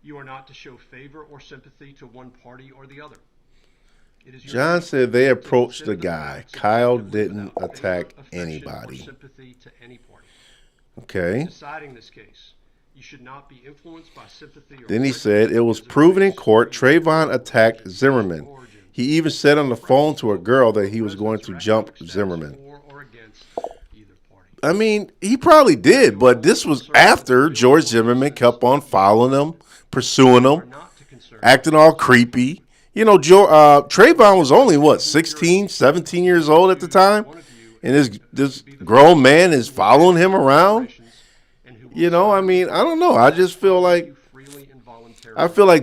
You are not to show favor or sympathy to one party or the other. It is your John right said they to approached consider the guy. facts Kyle objectively didn't without attack favor, affection, or anybody. sympathy to any party. Okay. Deciding this case, you should not be influenced by sympathy or Then he prejudice said it was because of proven in race, court creed, Trayvon attacked origin, Zimmerman. origin, He even said on the phone to a girl that he was going to residence or jump economic status Zimmerman. for or against either party. I mean, he probably did, but this was after George Zimmerman kept on following him, pursuing Are him, not to concern acting all creepy. You know, Trayvon was only, what, 16, 17 years old at the time? And this grown man is following him around? You know, I mean, I don't know. I just feel like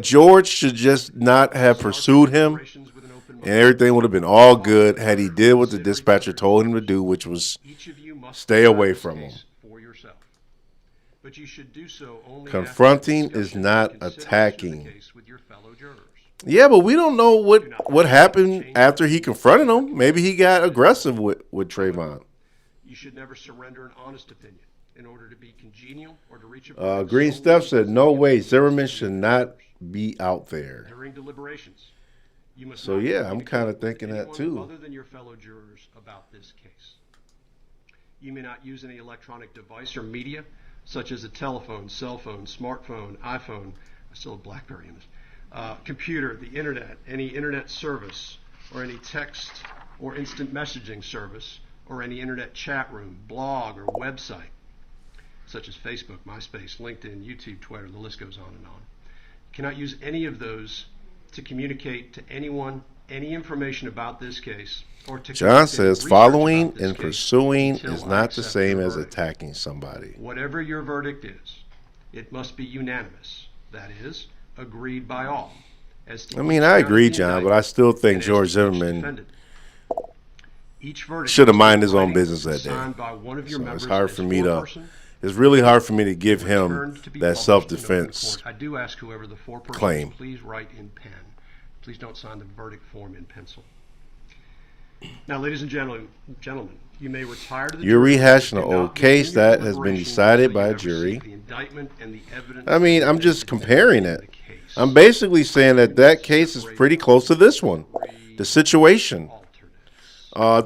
George should just not have pursued him, and everything would have been all good had he did what the dispatcher told him to do, which was stay away from him. But you should do so only Confronting after is discussion not and consideration of attacking. the case with your fellow jurors. Yeah, but we don't know what happened after he confronted him. Maybe he got aggressive with Trayvon. You should never surrender an honest opinion in order to be congenial or to reach a Green Steph said, no way, Zimmerman should not be out there. during deliberations. You must So, not yeah, I'm communicate kinda with thinking that, anyone too. Other than your fellow jurors about this case. You may not use any electronic device or media, such as a telephone, cell phone, smartphone, iPhone. I still have BlackBerry in this. Computer, the internet, any internet service, or any text or instant messaging service, or any internet chat room, blog, or website, such as Facebook, MySpace, LinkedIn, YouTube, Twitter, the list goes on and on. You cannot use any of those to communicate to anyone any information about this case, or to John conduct any says research following about this and case pursuing until is I not the accept same your as verdict. attacking somebody. Whatever your verdict is, it must be unanimous. That is, agreed by all. As to I mean, each I count of agree, the John, but indictment I still think and as George to each Zimmerman defendant. Each verdict should have must be minded his own writing, business that day. signed by one of your So members it's hard as for me to. foreperson, It's really hard for me to give him returned to be that published in open self-defense. court. I do ask whoever the foreperson claim. is, please write in pen. Please don't sign the verdict form in pencil. Now, ladies and gentlemen, you may retire to the You're jury, rehashing but an do old not case begin your that has been deliberations decided until by you a have jury. received the indictment and the evidence I mean, I'm just presented comparing in it. the case. I'm basically saying that case is pretty close to this one. The situation.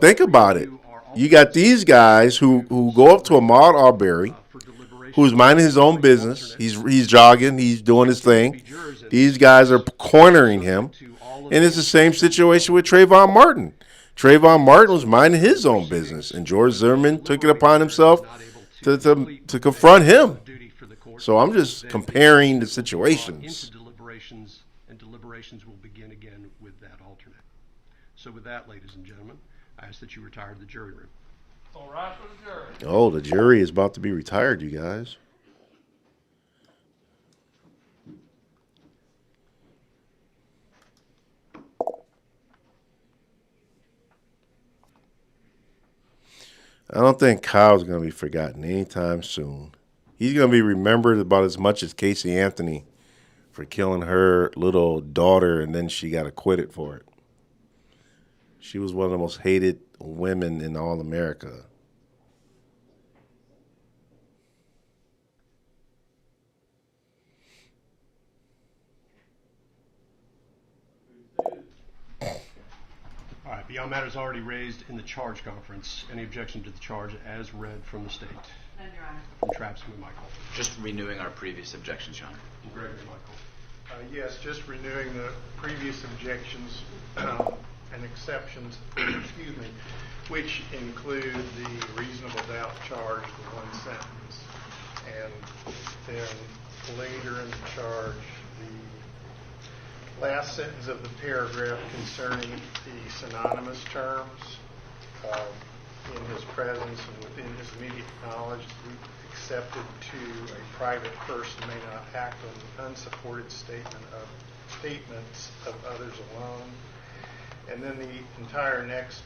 Think about it. You got these guys who go up to Ahmaud Arbery, who's minding his own business. He's jogging. He's doing his thing. These guys are cornering him. And it's the same situation with Trayvon Martin. Trayvon Martin was minding his own business, and George Zimmerman took it upon himself to confront him. So I'm just comparing the situations. And deliberations will begin again with that alternate. So with that, ladies and gentlemen, I ask that you retire to the jury room. All right for the jury. Oh, the jury is about to be retired, you guys. I don't think Kyle's going to be forgotten anytime soon. He's going to be remembered about as much as Casey Anthony for killing her little daughter, and then she got acquitted for it. She was one of the most hated women in all America. All right, beyond matters already raised in the charge conference, any objection to the charge as read from the state? None, Your Honor. From Trapsman, Michael. Just renewing our previous objections, Your Honor. From Gregory, Michael. Yes, just renewing the previous objections and exceptions, excuse me, which include the reasonable doubt charge, the one sentence, and then later in the charge, the last sentence of the paragraph concerning the synonymous terms in his presence and within his immediate knowledge. We accepted to a private person may not act on the unsupported statements of others alone. And then the entire next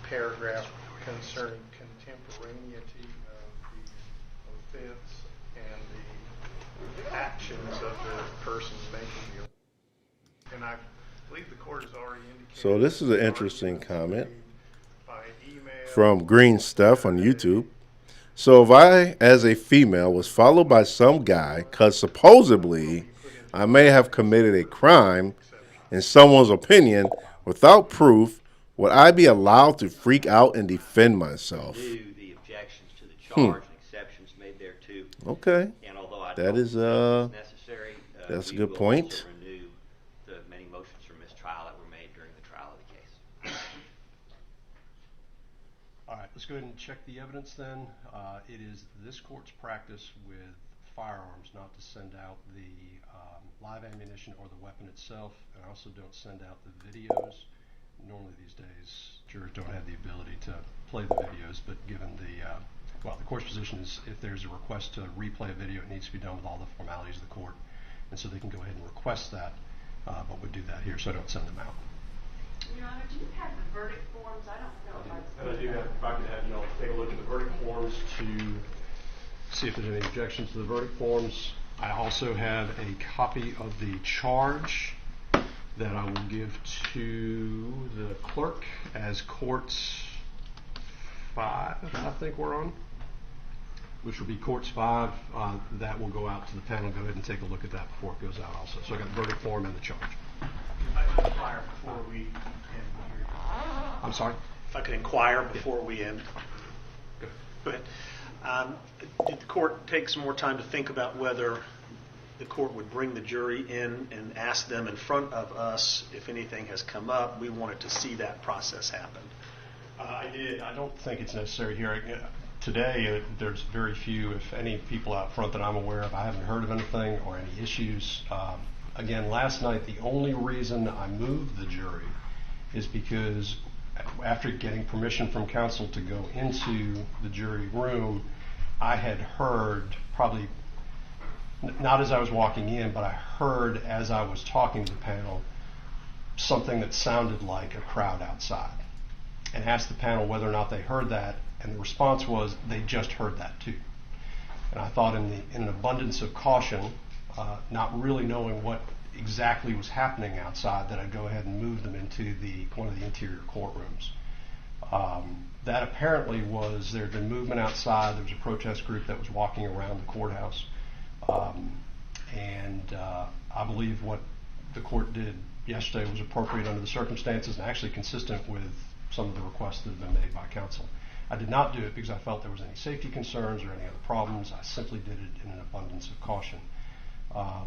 paragraph concerning contemporaneity of the offense and the actions of the persons making the. And I believe the court has already indicated. So this is an interesting comment By email. from Green Stuff on YouTube. So if I, as a female, was followed by some guy because supposedly I may have committed a crime in someone's opinion without proof, would I be allowed to freak out and defend myself? The objections to the charge and exceptions made there too. Okay. And although I That don't is, think it's necessary, that's a we good will point. also renew the many motions for mistrial that were made during the trial of the case. All right, let's go ahead and check the evidence then. It is this court's practice with firearms not to send out the live ammunition or the weapon itself, and I also don't send out the videos. Normally these days, jurors don't have the ability to play the videos, but given the court's position is if there's a request to replay a video, it needs to be done with all the formalities of the court, and so they can go ahead and request that, but we do that here, so I don't send them out. Your Honor, do you have the verdict forms? I don't know if I've And I do have, if I could have you all take a look at the verdict forms to see if there's any objections to the verdict forms. I also have a copy of the charge that I will give to the clerk as courts 5, I think we're on, which will be courts 5. That will go out to the panel. Go ahead and take a look at that before it goes out also. So I got the verdict form and the charge. If I could inquire before we end here. I'm sorry? If I could inquire before we end. Go ahead. Did the court take some more time to think about whether the court would bring the jury in and ask them in front of us if anything has come up? We wanted to see that process happen. I did. I don't think it's necessary here. Today, there's very few, if any, people out front that I'm aware of. I haven't heard of anything or any issues. Again, last night, the only reason I moved the jury is because after getting permission from counsel to go into the jury room, I had heard, probably not as I was walking in, but I heard as I was talking to the panel something that sounded like a crowd outside, and asked the panel whether or not they heard that, and the response was they just heard that too. And I thought in an abundance of caution, not really knowing what exactly was happening outside, that I'd go ahead and move them into one of the interior courtrooms. That apparently was, there had been movement outside. There was a protest group that was walking around the courthouse. I believe what the court did yesterday was appropriate under the circumstances and actually consistent with some of the requests that have been made by counsel. I did not do it because I felt there was any safety concerns or any other problems. I simply did it in an abundance of caution. I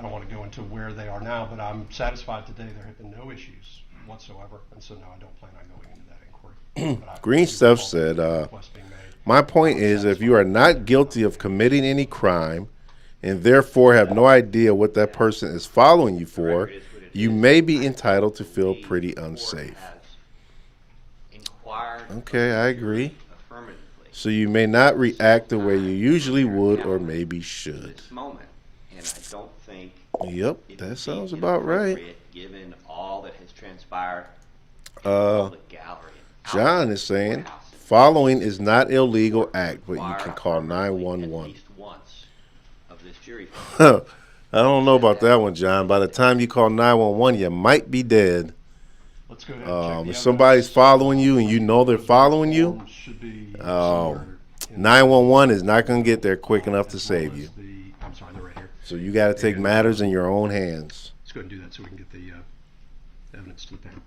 don't want to go into where they are now, but I'm satisfied today there have been no issues whatsoever, and so no, I don't plan on going into that inquiry. Green Stuff said, my point is if you are not guilty of committing any crime and therefore have no idea what that person is following you for, you may be entitled to feel pretty unsafe. Okay, I agree. So you may not react the way you usually would or maybe should. And I don't think Yep, that sounds about right. Given all that has transpired, John is saying following is not illegal act, but you can call 911. I don't know about that one, John. By the time you call 911, you might be dead. Let's go ahead and check if somebody's following you and you know they're following you, 911 is not going to get there quick enough to save you. I'm sorry, they're right here. So you got to take matters in your own hands. Let's go ahead and do that so we can get the evidence to the panel.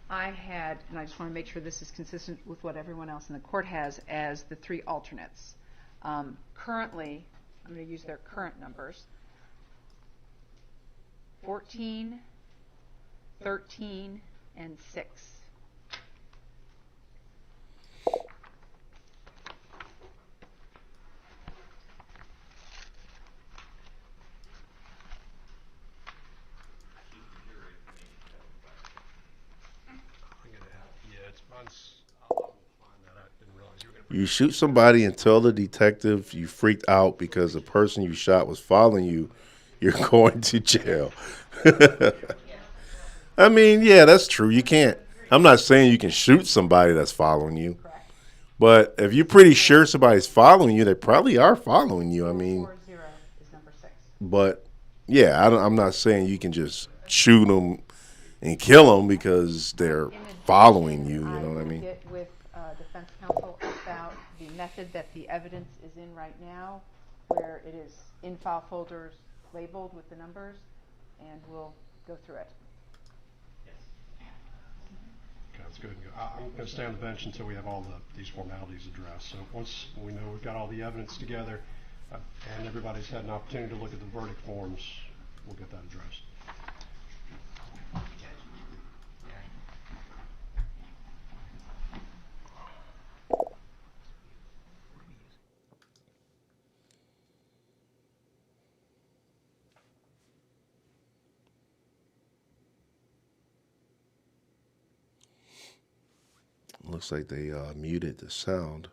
I had, and I just want to make sure this is consistent with what everyone else in the court has as the 3 alternates. Currently, I'm going to use their current numbers: 14, 13, and 6. You shoot somebody and tell the detective you freaked out because the person you shot was following you, you're going to jail. I mean, yeah, that's true. You can't. I'm not saying you can shoot somebody that's following you, Correct. but if you're pretty sure somebody's following you, they probably are following you. I mean, 440 is number 6. but yeah, I'm not saying you can just shoot them and kill them because they're In addition, following you. You know what I will mean? get with defense counsel about the method that the evidence is in right now, where it is in file folders labeled with the numbers, and we'll go through it. Okay, that's good. I'm going to stay on the bench until we have all these formalities addressed. So once we know we've got all the evidence together and everybody's had an opportunity to look at the verdict forms, we'll get that addressed. Looks like they muted the sound.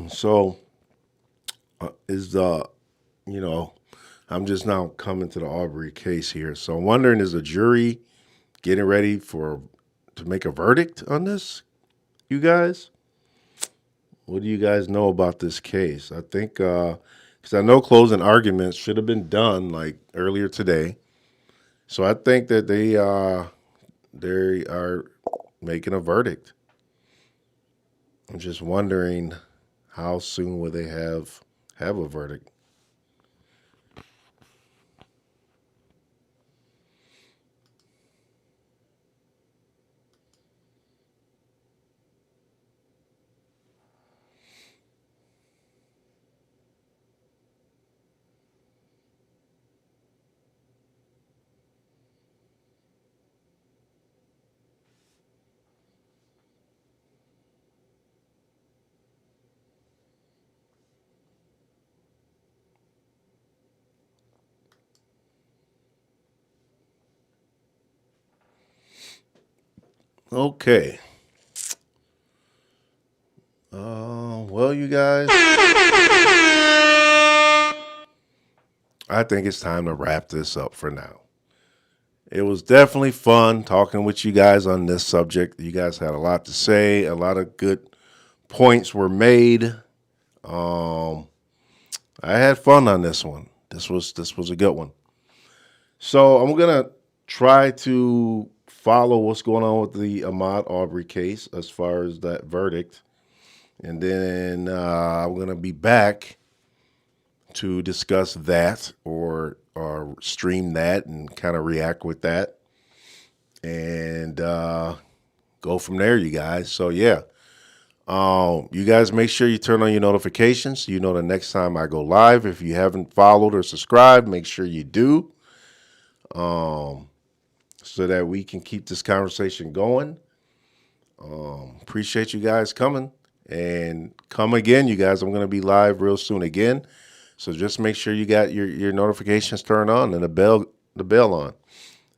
So I'm just now coming to the Aubrey case here. So I'm wondering, is the jury getting ready to make a verdict on this? You guys, what do you guys know about this case? I think because I know closing arguments should have been done like earlier today. So I think that they are making a verdict. I'm just wondering, how soon will they have a verdict? Okay. Well, you guys, I think it's time to wrap this up for now. It was definitely fun talking with you guys on this subject. You guys had a lot to say. A lot of good points were made. I had fun on this one. This was a good one. So I'm gonna try to follow what's going on with the Ahmaud Arbery case as far as that verdict, and then I'm gonna be back to discuss that or stream that and kind of react with that and go from there, you guys. So yeah, you guys make sure you turn on your notifications so you know the next time I go live. If you haven't followed or subscribed, make sure you do, so that we can keep this conversation going. Appreciate you guys coming, and come again, you guys. I'm going to be live real soon again. So just make sure you got your notifications turned on and the bell on.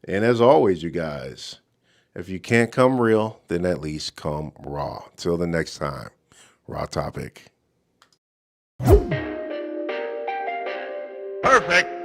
And as always, you guys, if you can't come real, then at least come raw. Till the next time, Raw Topic. Perfect.